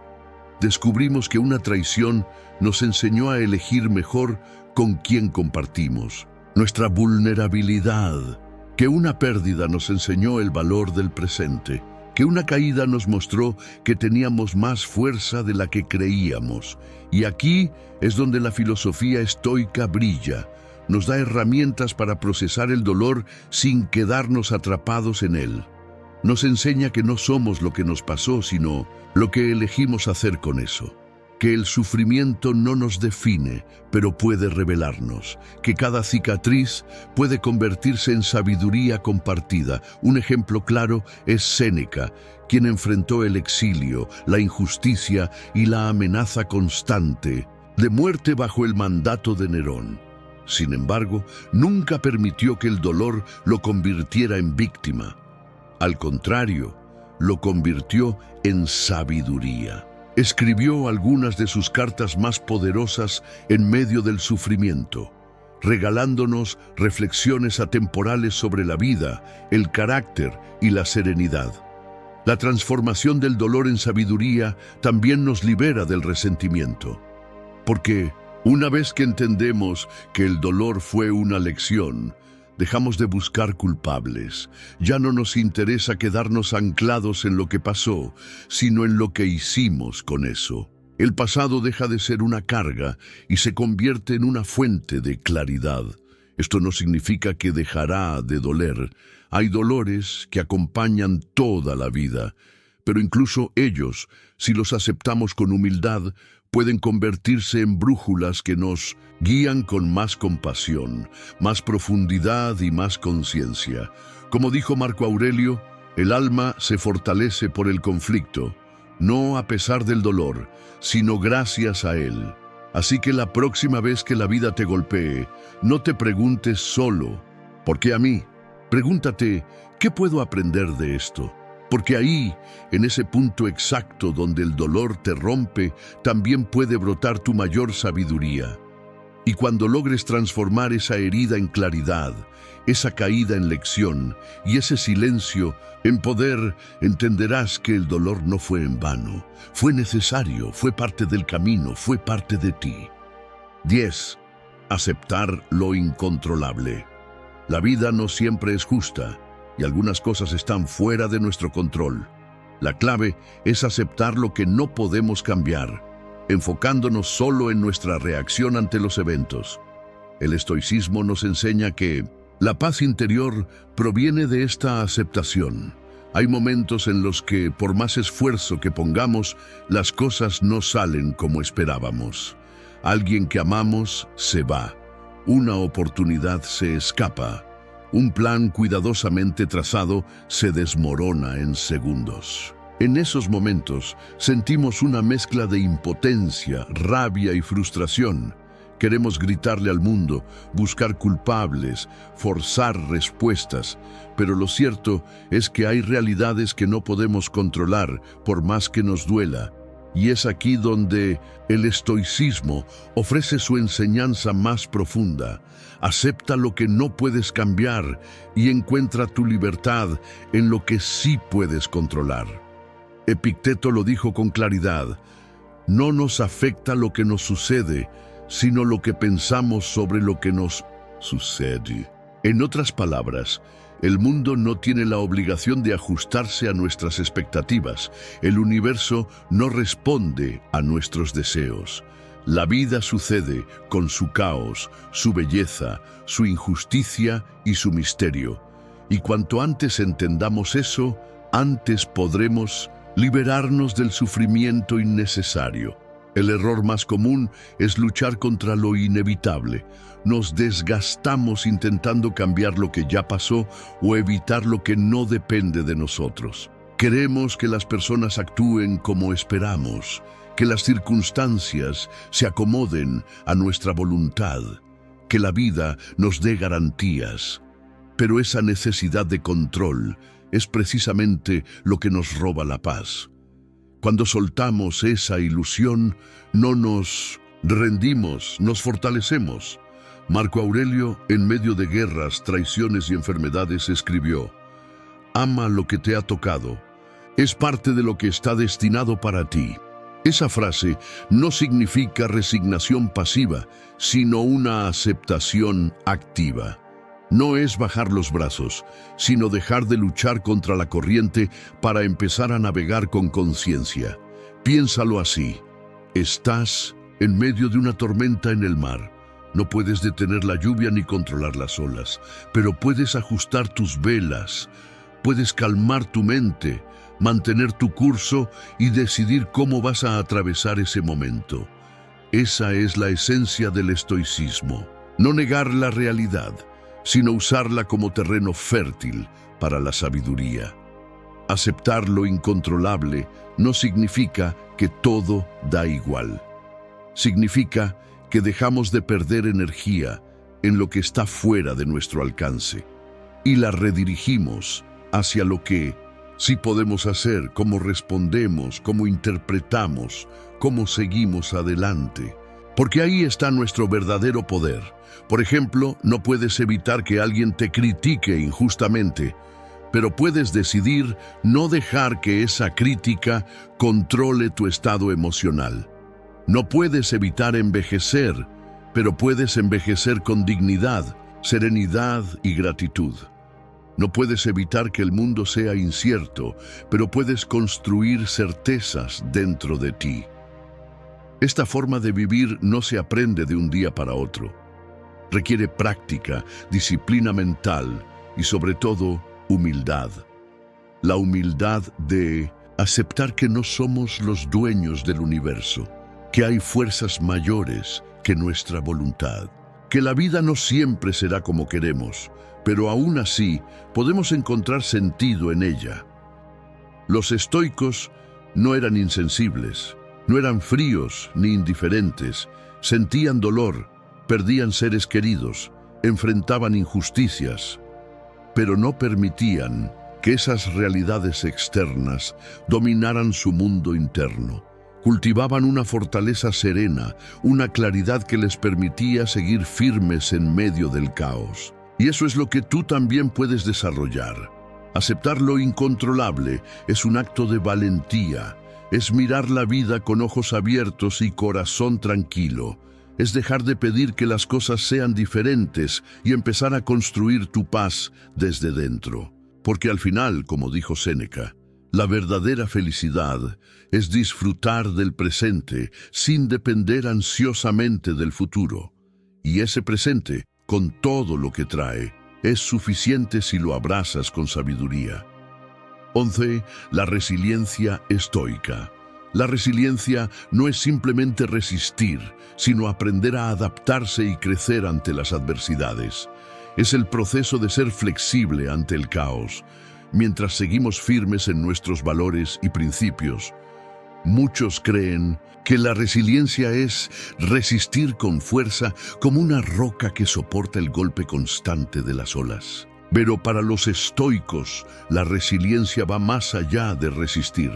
Descubrimos que una traición nos enseñó a elegir mejor con quién compartimos nuestra vulnerabilidad, que una pérdida nos enseñó el valor del presente, que una caída nos mostró que teníamos más fuerza de la que creíamos. Y aquí es donde la filosofía estoica brilla. Nos da herramientas para procesar el dolor sin quedarnos atrapados en él. Nos enseña que no somos lo que nos pasó, sino lo que elegimos hacer con eso. Que el sufrimiento no nos define, pero puede revelarnos. Que cada cicatriz puede convertirse en sabiduría compartida. Un ejemplo claro es Séneca, quien enfrentó el exilio, la injusticia y la amenaza constante de muerte bajo el mandato de Nerón. Sin embargo, nunca permitió que el dolor lo convirtiera en víctima. Al contrario, lo convirtió en sabiduría. Escribió algunas de sus cartas más poderosas en medio del sufrimiento, regalándonos reflexiones atemporales sobre la vida, el carácter y la serenidad. La transformación del dolor en sabiduría también nos libera del resentimiento, porque una vez que entendemos que el dolor fue una lección, dejamos de buscar culpables. Ya no nos interesa quedarnos anclados en lo que pasó, sino en lo que hicimos con eso. El pasado deja de ser una carga y se convierte en una fuente de claridad. Esto no significa que dejará de doler. Hay dolores que acompañan toda la vida, pero incluso ellos, si los aceptamos con humildad, pueden convertirse en brújulas que nos guían con más compasión, más profundidad y más conciencia. Como dijo Marco Aurelio, el alma se fortalece por el conflicto, no a pesar del dolor, sino gracias a él. Así que la próxima vez que la vida te golpee, no te preguntes solo, ¿por qué a mí? Pregúntate, ¿qué puedo aprender de esto? Porque ahí, en ese punto exacto donde el dolor te rompe, también puede brotar tu mayor sabiduría. Y cuando logres transformar esa herida en claridad, esa caída en lección y ese silencio en poder, entenderás que el dolor no fue en vano. Fue necesario, fue parte del camino, fue parte de ti. 10. Aceptar lo incontrolable. La vida no siempre es justa, y algunas cosas están fuera de nuestro control. La clave es aceptar lo que no podemos cambiar, enfocándonos solo en nuestra reacción ante los eventos. El estoicismo nos enseña que la paz interior proviene de esta aceptación. Hay momentos en los que, por más esfuerzo que pongamos, las cosas no salen como esperábamos. Alguien que amamos se va. Una oportunidad se escapa. Un plan cuidadosamente trazado se desmorona en segundos. En esos momentos sentimos una mezcla de impotencia, rabia y frustración. Queremos gritarle al mundo, buscar culpables, forzar respuestas, pero lo cierto es que hay realidades que no podemos controlar por más que nos duela. Y es aquí donde el estoicismo ofrece su enseñanza más profunda. Acepta lo que no puedes cambiar y encuentra tu libertad en lo que sí puedes controlar. Epicteto lo dijo con claridad: no nos afecta lo que nos sucede, sino lo que pensamos sobre lo que nos sucede. En otras palabras, el mundo no tiene la obligación de ajustarse a nuestras expectativas. El universo no responde a nuestros deseos. La vida sucede con su caos, su belleza, su injusticia y su misterio. Y cuanto antes entendamos eso, antes podremos liberarnos del sufrimiento innecesario. El error más común es luchar contra lo inevitable. Nos desgastamos intentando cambiar lo que ya pasó o evitar lo que no depende de nosotros. Queremos que las personas actúen como esperamos, que las circunstancias se acomoden a nuestra voluntad, que la vida nos dé garantías. Pero esa necesidad de control es precisamente lo que nos roba la paz. Cuando soltamos esa ilusión, no nos rendimos, nos fortalecemos. Marco Aurelio, en medio de guerras, traiciones y enfermedades, escribió: «Ama lo que te ha tocado. Es parte de lo que está destinado para ti». Esa frase no significa resignación pasiva, sino una aceptación activa. No es bajar los brazos, sino dejar de luchar contra la corriente para empezar a navegar con conciencia. Piénsalo así: estás en medio de una tormenta en el mar. No puedes detener la lluvia ni controlar las olas, pero puedes ajustar tus velas, puedes calmar tu mente, mantener tu curso y decidir cómo vas a atravesar ese momento. Esa es la esencia del estoicismo. No negar la realidad, sino usarla como terreno fértil para la sabiduría. Aceptar lo incontrolable no significa que todo da igual. Significa que dejamos de perder energía en lo que está fuera de nuestro alcance y la redirigimos hacia lo que sí podemos hacer, cómo respondemos, cómo interpretamos, cómo seguimos adelante. Porque ahí está nuestro verdadero poder. Por ejemplo, no puedes evitar que alguien te critique injustamente, pero puedes decidir no dejar que esa crítica controle tu estado emocional. No puedes evitar envejecer, pero puedes envejecer con dignidad, serenidad y gratitud. No puedes evitar que el mundo sea incierto, pero puedes construir certezas dentro de ti. Esta forma de vivir no se aprende de un día para otro. Requiere práctica, disciplina mental y sobre todo humildad. La humildad de aceptar que no somos los dueños del universo, que hay fuerzas mayores que nuestra voluntad, que la vida no siempre será como queremos, pero aún así podemos encontrar sentido en ella. Los estoicos no eran insensibles, no eran fríos ni indiferentes, sentían dolor, perdían seres queridos, enfrentaban injusticias, pero no permitían que esas realidades externas dominaran su mundo interno. Cultivaban una fortaleza serena, una claridad que les permitía seguir firmes en medio del caos. Y eso es lo que tú también puedes desarrollar. Aceptar lo incontrolable es un acto de valentía, es mirar la vida con ojos abiertos y corazón tranquilo, es dejar de pedir que las cosas sean diferentes y empezar a construir tu paz desde dentro. Porque al final, como dijo Séneca, la verdadera felicidad es disfrutar del presente sin depender ansiosamente del futuro. Y ese presente, con todo lo que trae, es suficiente si lo abrazas con sabiduría. 11. La resiliencia estoica. La resiliencia no es simplemente resistir, sino aprender a adaptarse y crecer ante las adversidades. Es el proceso de ser flexible ante el caos, mientras seguimos firmes en nuestros valores y principios. Muchos creen que la resiliencia es resistir con fuerza como una roca que soporta el golpe constante de las olas. Pero para los estoicos, la resiliencia va más allá de resistir.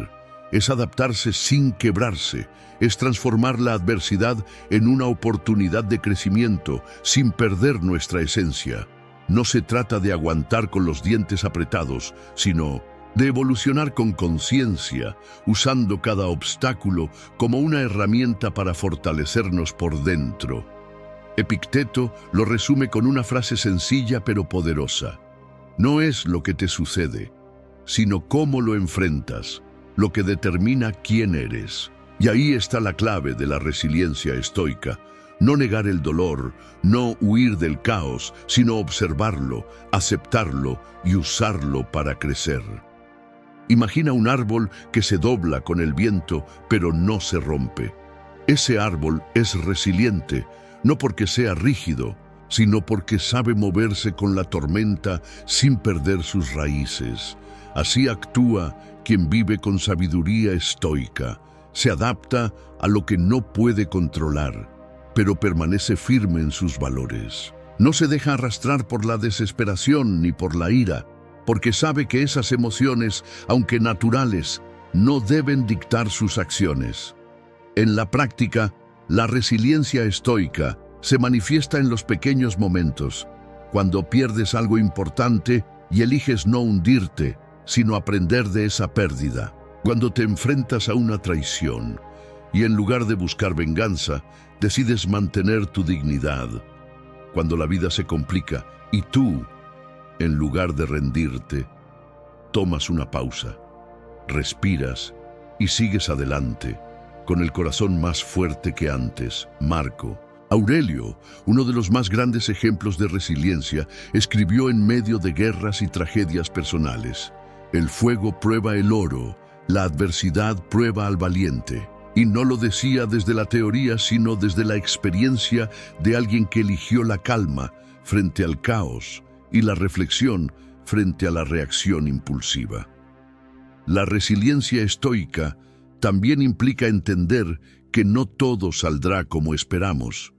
Es adaptarse sin quebrarse, es transformar la adversidad en una oportunidad de crecimiento sin perder nuestra esencia. No se trata de aguantar con los dientes apretados, sino de evolucionar con conciencia, usando cada obstáculo como una herramienta para fortalecernos por dentro. Epicteto lo resume con una frase sencilla pero poderosa. No es lo que te sucede, sino cómo lo enfrentas, lo que determina quién eres. Y ahí está la clave de la resiliencia estoica. No negar el dolor, no huir del caos, sino observarlo, aceptarlo y usarlo para crecer. Imagina un árbol que se dobla con el viento, pero no se rompe. Ese árbol es resiliente, no porque sea rígido, sino porque sabe moverse con la tormenta sin perder sus raíces. Así actúa quien vive con sabiduría estoica. Se adapta a lo que no puede controlar, pero permanece firme en sus valores. No se deja arrastrar por la desesperación ni por la ira, porque sabe que esas emociones, aunque naturales, no deben dictar sus acciones. En la práctica, la resiliencia estoica se manifiesta en los pequeños momentos, cuando pierdes algo importante y eliges no hundirte, sino aprender de esa pérdida. Cuando te enfrentas a una traición y en lugar de buscar venganza, decides mantener tu dignidad. Cuando la vida se complica y tú, en lugar de rendirte, tomas una pausa, respiras y sigues adelante, con el corazón más fuerte que antes. Marco Aurelio, uno de los más grandes ejemplos de resiliencia, escribió en medio de guerras y tragedias personales: el fuego prueba el oro, la adversidad prueba al valiente. Y no lo decía desde la teoría, sino desde la experiencia de alguien que eligió la calma frente al caos y la reflexión frente a la reacción impulsiva. La resiliencia estoica también implica entender que no todo saldrá como esperamos,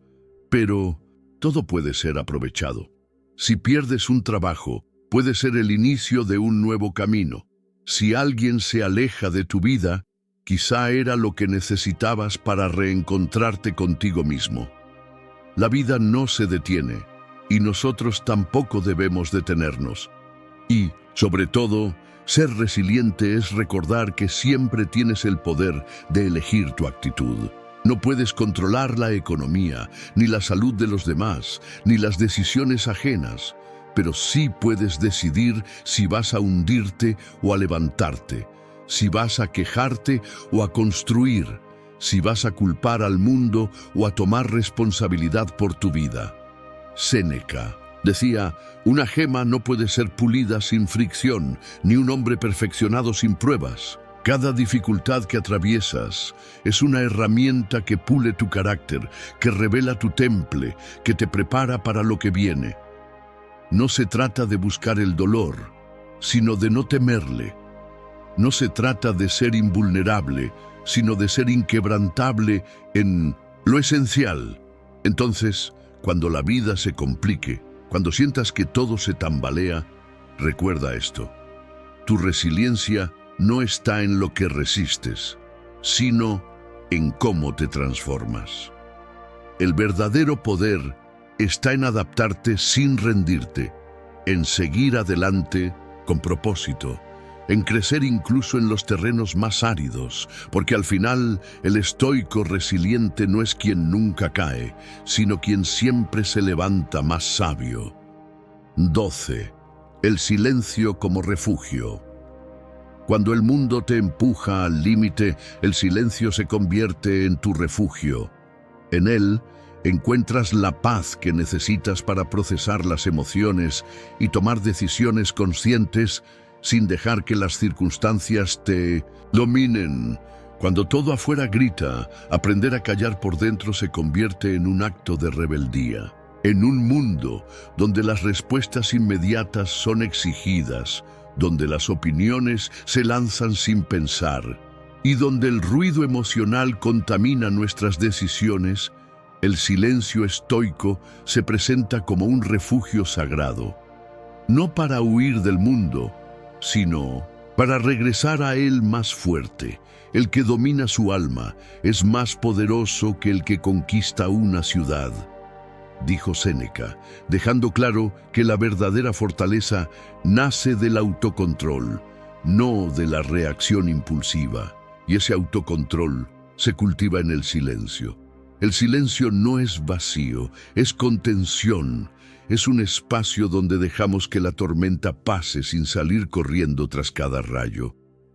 pero todo puede ser aprovechado. Si pierdes un trabajo, puede ser el inicio de un nuevo camino. Si alguien se aleja de tu vida, quizá era lo que necesitabas para reencontrarte contigo mismo. La vida no se detiene, y nosotros tampoco debemos detenernos. Y, sobre todo, ser resiliente es recordar que siempre tienes el poder de elegir tu actitud. No puedes controlar la economía, ni la salud de los demás, ni las decisiones ajenas, pero sí puedes decidir si vas a hundirte o a levantarte, si vas a quejarte o a construir, si vas a culpar al mundo o a tomar responsabilidad por tu vida. Séneca decía: una gema no puede ser pulida sin fricción, ni un hombre perfeccionado sin pruebas. Cada dificultad que atraviesas es una herramienta que pule tu carácter, que revela tu temple, que te prepara para lo que viene. No se trata de buscar el dolor, sino de no temerle. No se trata de ser invulnerable, sino de ser inquebrantable en lo esencial. Entonces, cuando la vida se complique, cuando sientas que todo se tambalea, recuerda esto: tu resiliencia no está en lo que resistes, sino en cómo te transformas. El verdadero poder está en adaptarte sin rendirte, en seguir adelante con propósito, en crecer incluso en los terrenos más áridos, porque al final el estoico resiliente no es quien nunca cae, sino quien siempre se levanta más sabio. 12. El silencio como refugio. Cuando el mundo te empuja al límite, el silencio se convierte en tu refugio. En él encuentras la paz que necesitas para procesar las emociones y tomar decisiones conscientes sin dejar que las circunstancias te dominen. Cuando todo afuera grita, aprender a callar por dentro se convierte en un acto de rebeldía. En un mundo donde las respuestas inmediatas son exigidas, donde las opiniones se lanzan sin pensar y donde el ruido emocional contamina nuestras decisiones, el silencio estoico se presenta como un refugio sagrado, no para huir del mundo, sino para regresar a él más fuerte. El que domina su alma es más poderoso que el que conquista una ciudad, dijo Séneca, dejando claro que la verdadera fortaleza nace del autocontrol, no de la reacción impulsiva. Y ese autocontrol se cultiva en el silencio. El silencio no es vacío, es contención. Es un espacio donde dejamos que la tormenta pase sin salir corriendo tras cada rayo.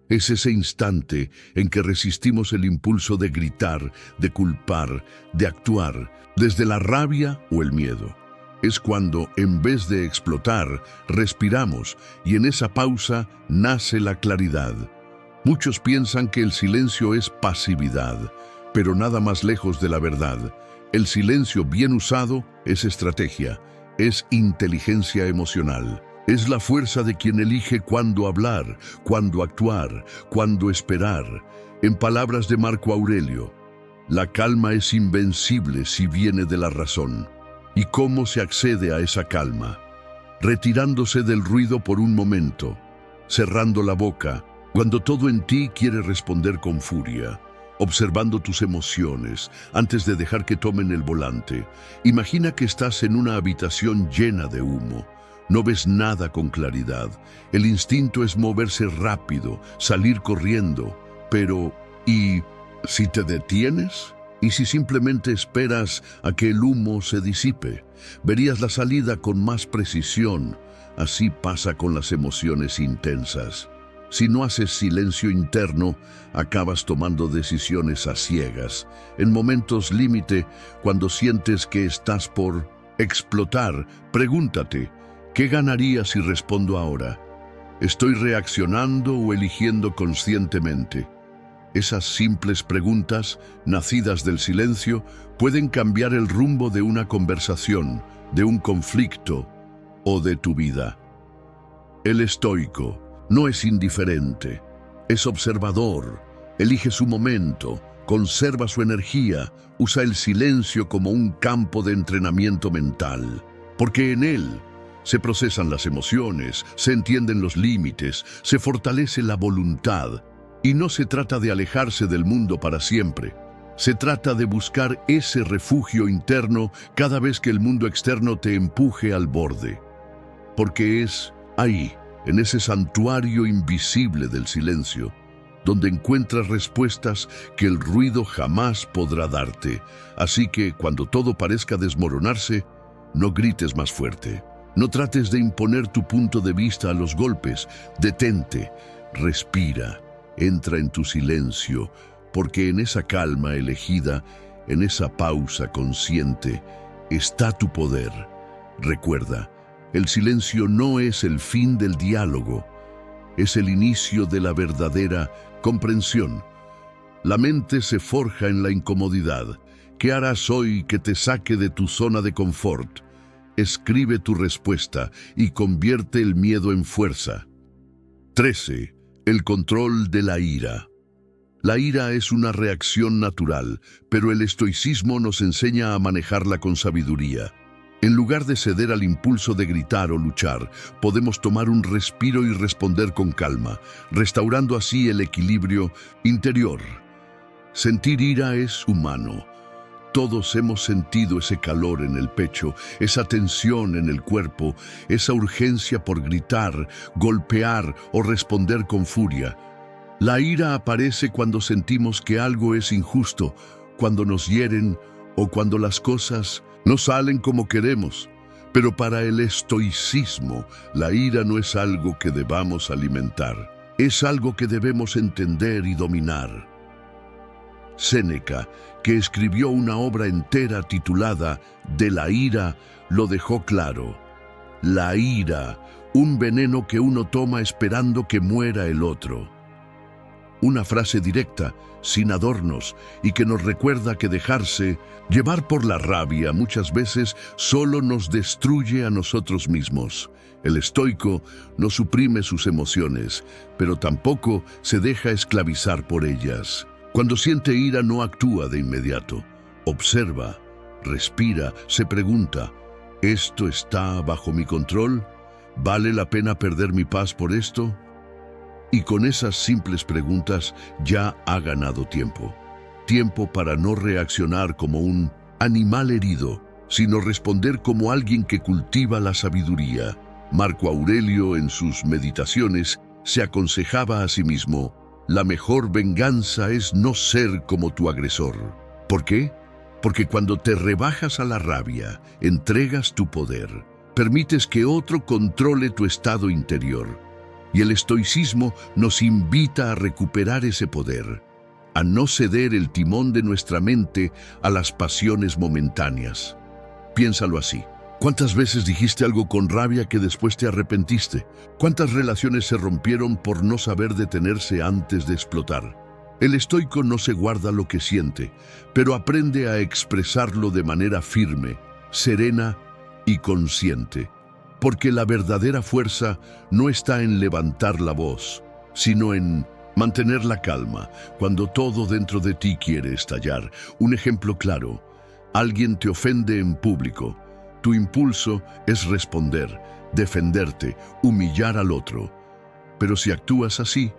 Es ese instante en que resistimos el impulso de gritar, de culpar, de actuar, desde la rabia o el miedo. Es cuando, en vez de explotar, respiramos y en esa pausa nace la claridad. Muchos piensan que el silencio es pasividad, pero nada más lejos de la verdad. El silencio bien usado es estrategia, es inteligencia emocional. Es la fuerza de quien elige cuándo hablar, cuándo actuar, cuándo esperar. En palabras de Marco Aurelio, la calma es invencible si viene de la razón. ¿Y cómo se accede a esa calma? Retirándose del ruido por un momento, cerrando la boca, cuando todo en ti quiere responder con furia, observando tus emociones antes de dejar que tomen el volante. Imagina que estás en una habitación llena de humo. No ves nada con claridad. El instinto es moverse rápido, salir corriendo. Pero, ¿y si te detienes? ¿Y si simplemente esperas a que el humo se disipe? Verías la salida con más precisión. Así pasa con las emociones intensas. Si no haces silencio interno, acabas tomando decisiones a ciegas. En momentos límite, cuando sientes que estás por explotar, pregúntate, ¿qué ganaría si respondo ahora? ¿Estoy reaccionando o eligiendo conscientemente? Esas simples preguntas, nacidas del silencio, pueden cambiar el rumbo de una conversación, de un conflicto o de tu vida. El estoico no es indiferente, es observador, elige su momento, conserva su energía, usa el silencio como un campo de entrenamiento mental, porque en él se procesan las emociones, se entienden los límites, se fortalece la voluntad, y no se trata de alejarse del mundo para siempre. Se trata de buscar ese refugio interno cada vez que el mundo externo te empuje al borde, porque es ahí, en ese santuario invisible del silencio, donde encuentras respuestas que el ruido jamás podrá darte. Así que, cuando todo parezca desmoronarse, no grites más fuerte. No trates de imponer tu punto de vista a los golpes. Detente, respira, entra en tu silencio, porque en esa calma elegida, en esa pausa consciente, está tu poder. Recuerda, el silencio no es el fin del diálogo, es el inicio de la verdadera comprensión. La mente se forja en la incomodidad. ¿Qué harás hoy que te saque de tu zona de confort? Escribe tu respuesta y convierte el miedo en fuerza. 13. El control de la ira. La ira es una reacción natural, pero el estoicismo nos enseña a manejarla con sabiduría. En lugar de ceder al impulso de gritar o luchar, podemos tomar un respiro y responder con calma, restaurando así el equilibrio interior. Sentir ira es humano. Todos hemos sentido ese calor en el pecho, esa tensión en el cuerpo, esa urgencia por gritar, golpear o responder con furia. La ira aparece cuando sentimos que algo es injusto, cuando nos hieren o cuando las cosas no salen como queremos. Pero para el estoicismo, la ira no es algo que debamos alimentar, es algo que debemos entender y dominar. Séneca, que escribió una obra entera titulada De la ira, lo dejó claro. La ira, un veneno que uno toma esperando que muera el otro. Una frase directa, sin adornos, y que nos recuerda que dejarse llevar por la rabia muchas veces solo nos destruye a nosotros mismos. El estoico no suprime sus emociones, pero tampoco se deja esclavizar por ellas. Cuando siente ira no actúa de inmediato. Observa, respira, se pregunta, ¿esto está bajo mi control? ¿Vale la pena perder mi paz por esto? Y con esas simples preguntas ya ha ganado tiempo. Tiempo para no reaccionar como un animal herido, sino responder como alguien que cultiva la sabiduría. Marco Aurelio, en sus meditaciones, se aconsejaba a sí mismo: la mejor venganza es no ser como tu agresor. ¿Por qué? Porque cuando te rebajas a la rabia, entregas tu poder, permites que otro controle tu estado interior. Y el estoicismo nos invita a recuperar ese poder, a no ceder el timón de nuestra mente a las pasiones momentáneas. Piénsalo así. ¿Cuántas veces dijiste algo con rabia que después te arrepentiste? ¿Cuántas relaciones se rompieron por no saber detenerse antes de explotar? El estoico no se guarda lo que siente, pero aprende a expresarlo de manera firme, serena y consciente. Porque la verdadera fuerza no está en levantar la voz, sino en mantener la calma cuando todo dentro de ti quiere estallar. Un ejemplo claro: alguien te ofende en público. Tu impulso es responder, defenderte, humillar al otro. Pero si actúas así,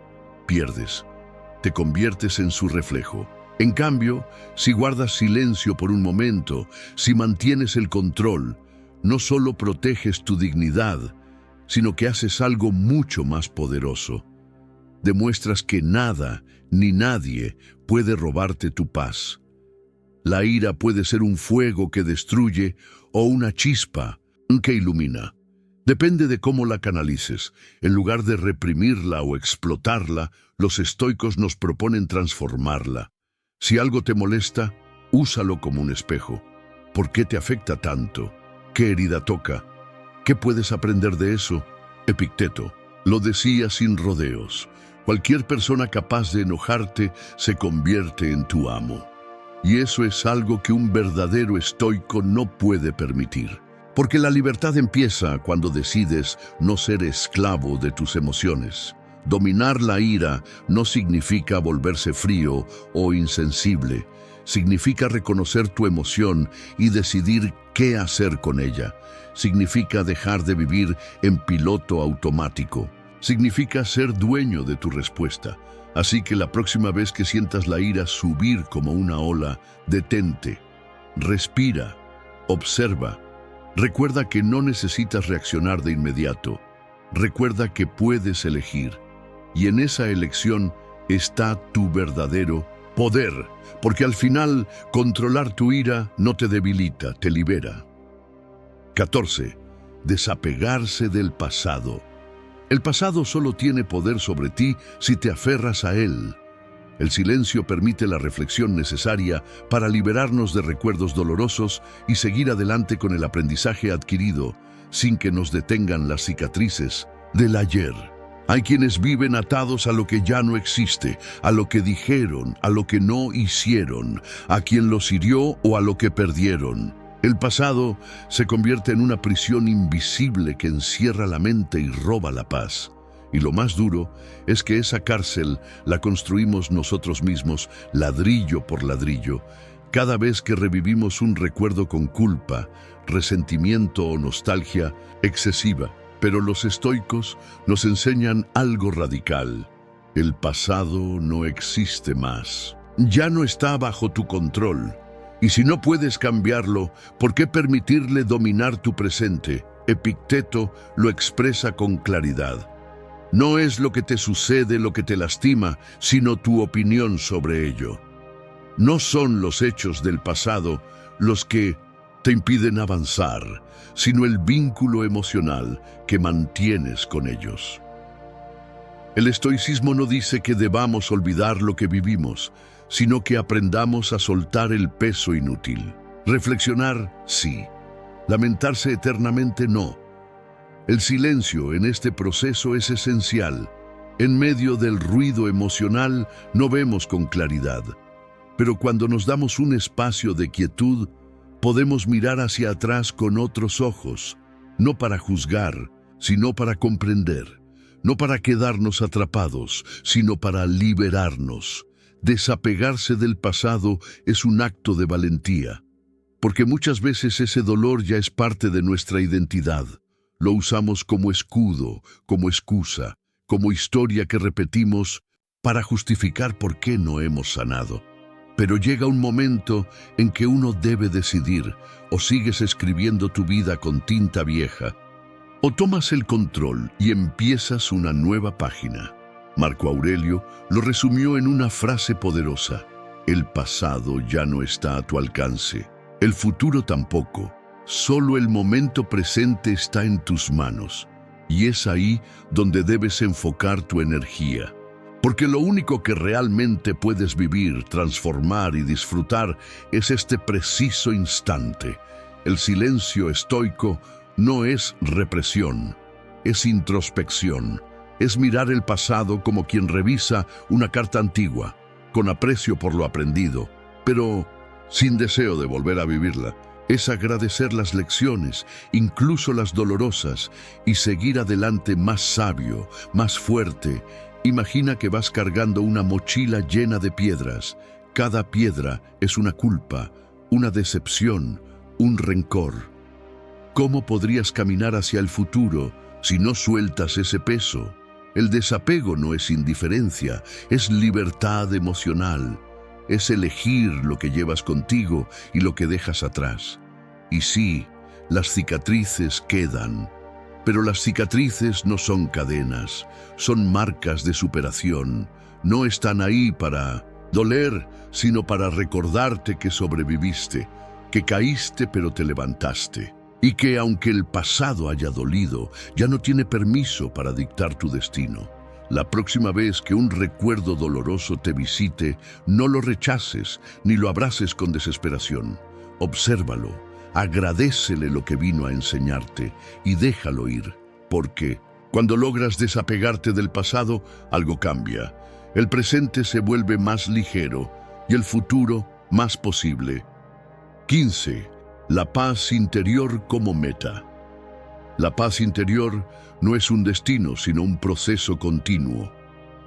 pierdes. Te conviertes en su reflejo. En cambio, si guardas silencio por un momento, si mantienes el control, no solo proteges tu dignidad, sino que haces algo mucho más poderoso. Demuestras que nada ni nadie puede robarte tu paz. La ira puede ser un fuego que destruye o una chispa que ilumina. Depende de cómo la canalices. En lugar de reprimirla o explotarla, los estoicos nos proponen transformarla. Si algo te molesta, úsalo como un espejo. ¿Por qué te afecta tanto? ¿Qué herida toca? ¿Qué puedes aprender de eso? Epicteto lo decía sin rodeos. Cualquier persona capaz de enojarte se convierte en tu amo. Y eso es algo que un verdadero estoico no puede permitir. Porque la libertad empieza cuando decides no ser esclavo de tus emociones. Dominar la ira no significa volverse frío o insensible. Significa reconocer tu emoción y decidir qué hacer con ella. Significa dejar de vivir en piloto automático. Significa ser dueño de tu respuesta. Así que la próxima vez que sientas la ira subir como una ola, detente, respira, observa. Recuerda que no necesitas reaccionar de inmediato. Recuerda que puedes elegir. Y en esa elección está tu verdadero poder. Porque al final, controlar tu ira no te debilita, te libera. 14. Desapegarse del pasado. El pasado solo tiene poder sobre ti si te aferras a él. El silencio permite la reflexión necesaria para liberarnos de recuerdos dolorosos y seguir adelante con el aprendizaje adquirido, sin que nos detengan las cicatrices del ayer. Hay quienes viven atados a lo que ya no existe, a lo que dijeron, a lo que no hicieron, a quien los hirió o a lo que perdieron. El pasado se convierte en una prisión invisible que encierra la mente y roba la paz. Y lo más duro es que esa cárcel la construimos nosotros mismos, ladrillo por ladrillo, cada vez que revivimos un recuerdo con culpa, resentimiento o nostalgia excesiva. Pero los estoicos nos enseñan algo radical. El pasado no existe más. Ya no está bajo tu control. Y si no puedes cambiarlo, ¿por qué permitirle dominar tu presente? Epicteto lo expresa con claridad. No es lo que te sucede lo que te lastima, sino tu opinión sobre ello. No son los hechos del pasado los que te impiden avanzar, sino el vínculo emocional que mantienes con ellos. El estoicismo no dice que debamos olvidar lo que vivimos, sino que aprendamos a soltar el peso inútil. Reflexionar, sí. Lamentarse eternamente, no. El silencio en este proceso es esencial. En medio del ruido emocional no vemos con claridad. Pero cuando nos damos un espacio de quietud, podemos mirar hacia atrás con otros ojos, no para juzgar, sino para comprender, no para quedarnos atrapados, sino para liberarnos. Desapegarse del pasado es un acto de valentía, porque muchas veces ese dolor ya es parte de nuestra identidad. Lo usamos como escudo, como excusa, como historia que repetimos para justificar por qué no hemos sanado. Pero llega un momento en que uno debe decidir: o sigues escribiendo tu vida con tinta vieja, o tomas el control y empiezas una nueva página. Marco Aurelio lo resumió en una frase poderosa: el pasado ya no está a tu alcance, el futuro tampoco. Solo el momento presente está en tus manos, y es ahí donde debes enfocar tu energía. Porque lo único que realmente puedes vivir, transformar y disfrutar es este preciso instante. El silencio estoico no es represión, es introspección. Es mirar el pasado como quien revisa una carta antigua, con aprecio por lo aprendido, pero sin deseo de volver a vivirla. Es agradecer las lecciones, incluso las dolorosas, y seguir adelante más sabio, más fuerte. Imagina que vas cargando una mochila llena de piedras. Cada piedra es una culpa, una decepción, un rencor. ¿Cómo podrías caminar hacia el futuro si no sueltas ese peso? El desapego no es indiferencia, es libertad emocional. Es elegir lo que llevas contigo y lo que dejas atrás. Y sí, las cicatrices quedan, pero las cicatrices no son cadenas, son marcas de superación. No están ahí para doler, sino para recordarte que sobreviviste, que caíste pero te levantaste. Y que aunque el pasado haya dolido, ya no tiene permiso para dictar tu destino. La próxima vez que un recuerdo doloroso te visite, no lo rechaces ni lo abraces con desesperación. Obsérvalo, agradécele lo que vino a enseñarte y déjalo ir, porque cuando logras desapegarte del pasado, algo cambia. El presente se vuelve más ligero y el futuro más posible. 15. La paz interior como meta. La paz interior no es un destino, sino un proceso continuo.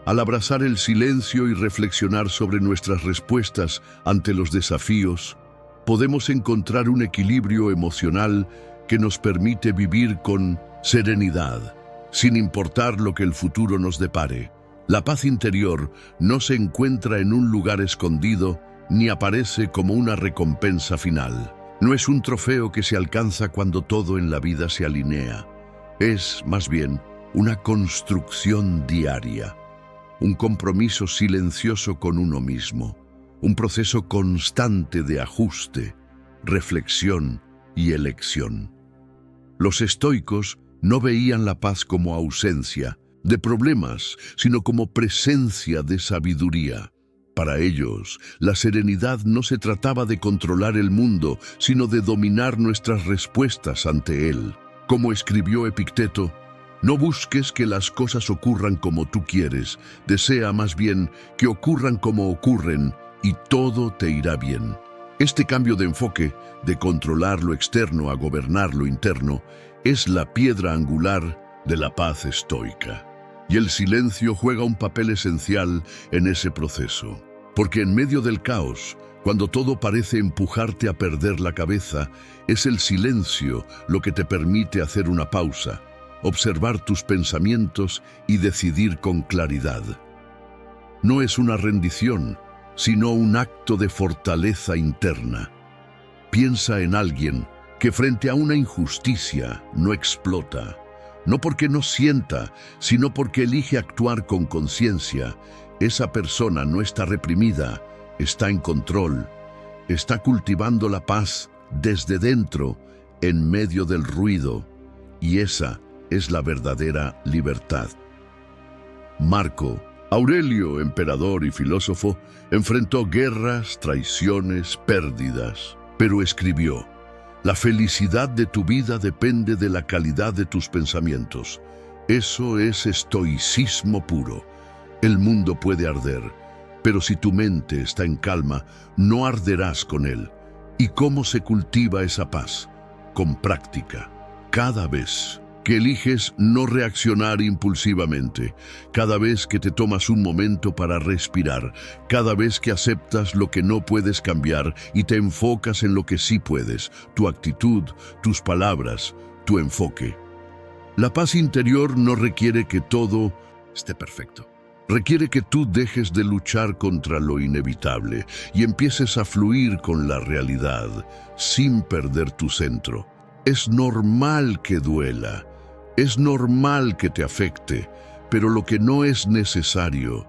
Al abrazar el silencio y reflexionar sobre nuestras respuestas ante los desafíos, podemos encontrar un equilibrio emocional que nos permite vivir con serenidad, sin importar lo que el futuro nos depare. La paz interior no se encuentra en un lugar escondido ni aparece como una recompensa final. No es un trofeo que se alcanza cuando todo en la vida se alinea. Es, más bien, una construcción diaria, un compromiso silencioso con uno mismo, un proceso constante de ajuste, reflexión y elección. Los estoicos no veían la paz como ausencia de problemas, sino como presencia de sabiduría. Para ellos, la serenidad no se trataba de controlar el mundo, sino de dominar nuestras respuestas ante él. Como escribió Epicteto, no busques que las cosas ocurran como tú quieres, desea más bien que ocurran como ocurren y todo te irá bien. Este cambio de enfoque, de controlar lo externo a gobernar lo interno, es la piedra angular de la paz estoica. Y el silencio juega un papel esencial en ese proceso. Porque en medio del caos, cuando todo parece empujarte a perder la cabeza, es el silencio lo que te permite hacer una pausa, observar tus pensamientos y decidir con claridad. No es una rendición, sino un acto de fortaleza interna. Piensa en alguien que frente a una injusticia no explota. No porque no sienta, sino porque elige actuar con conciencia. Esa persona no está reprimida, está en control, está cultivando la paz desde dentro, en medio del ruido, y esa es la verdadera libertad. Marco Aurelio, emperador y filósofo, enfrentó guerras, traiciones, pérdidas, pero escribió: la felicidad de tu vida depende de la calidad de tus pensamientos. Eso es estoicismo puro. El mundo puede arder, pero si tu mente está en calma, no arderás con él. ¿Y cómo se cultiva esa paz? Con práctica. Cada vez que eliges no reaccionar impulsivamente, cada vez que te tomas un momento para respirar, cada vez que aceptas lo que no puedes cambiar y te enfocas en lo que sí puedes, tu actitud, tus palabras, tu enfoque. La paz interior no requiere que todo esté perfecto. Requiere que tú dejes de luchar contra lo inevitable y empieces a fluir con la realidad, sin perder tu centro. Es normal que duela. Es normal que te afecte, pero lo que no es necesario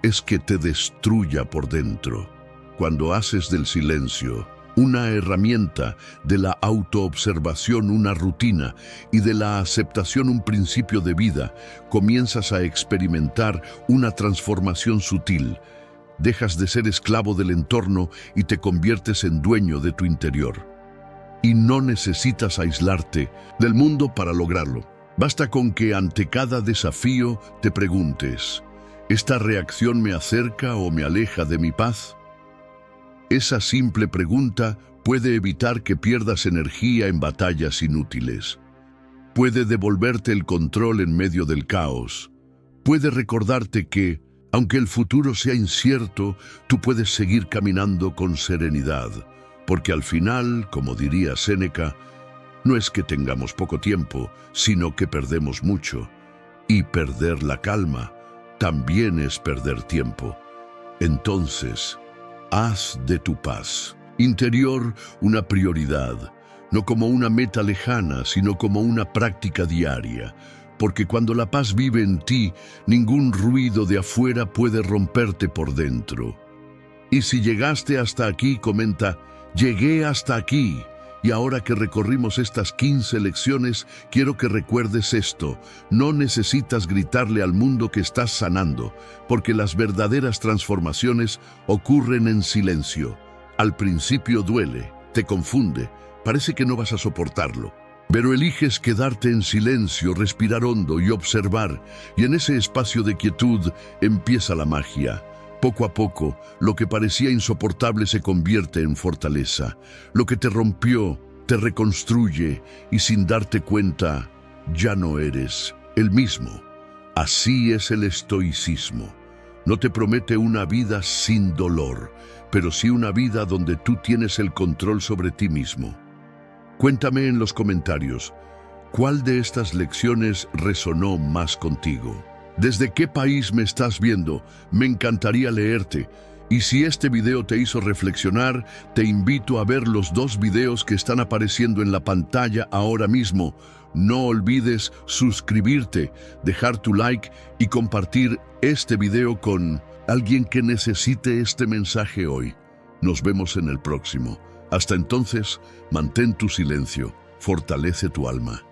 es que te destruya por dentro. Cuando haces del silencio una herramienta, de la autoobservación una rutina y de la aceptación un principio de vida, comienzas a experimentar una transformación sutil. Dejas de ser esclavo del entorno y te conviertes en dueño de tu interior. Y no necesitas aislarte del mundo para lograrlo. Basta con que ante cada desafío te preguntes: ¿esta reacción me acerca o me aleja de mi paz? Esa simple pregunta puede evitar que pierdas energía en batallas inútiles. Puede devolverte el control en medio del caos. Puede recordarte que, aunque el futuro sea incierto, tú puedes seguir caminando con serenidad, porque al final, como diría Séneca, No es que tengamos poco tiempo, sino que perdemos mucho. Y perder la calma también es perder tiempo. Entonces, haz de tu paz interior una prioridad, no como una meta lejana, sino como una práctica diaria. Porque cuando la paz vive en ti, ningún ruido de afuera puede romperte por dentro. Y si llegaste hasta aquí, comenta, llegué hasta aquí. Y ahora que recorrimos estas 15 lecciones, quiero que recuerdes esto. No necesitas gritarle al mundo que estás sanando, porque las verdaderas transformaciones ocurren en silencio. Al principio duele, te confunde, parece que no vas a soportarlo. Pero eliges quedarte en silencio, respirar hondo y observar, y en ese espacio de quietud empieza la magia. Poco a poco, lo que parecía insoportable se convierte en fortaleza. Lo que te rompió, te reconstruye, y sin darte cuenta, ya no eres el mismo. Así es el estoicismo. No te promete una vida sin dolor, pero sí una vida donde tú tienes el control sobre ti mismo. Cuéntame en los comentarios, ¿cuál de estas lecciones resonó más contigo? ¿Desde qué país me estás viendo? Me encantaría leerte. Y si este video te hizo reflexionar, te invito a ver los 2 videos que están apareciendo en la pantalla ahora mismo. No olvides suscribirte, dejar tu like y compartir este video con alguien que necesite este mensaje hoy. Nos vemos en el próximo. Hasta entonces, mantén tu silencio, fortalece tu alma.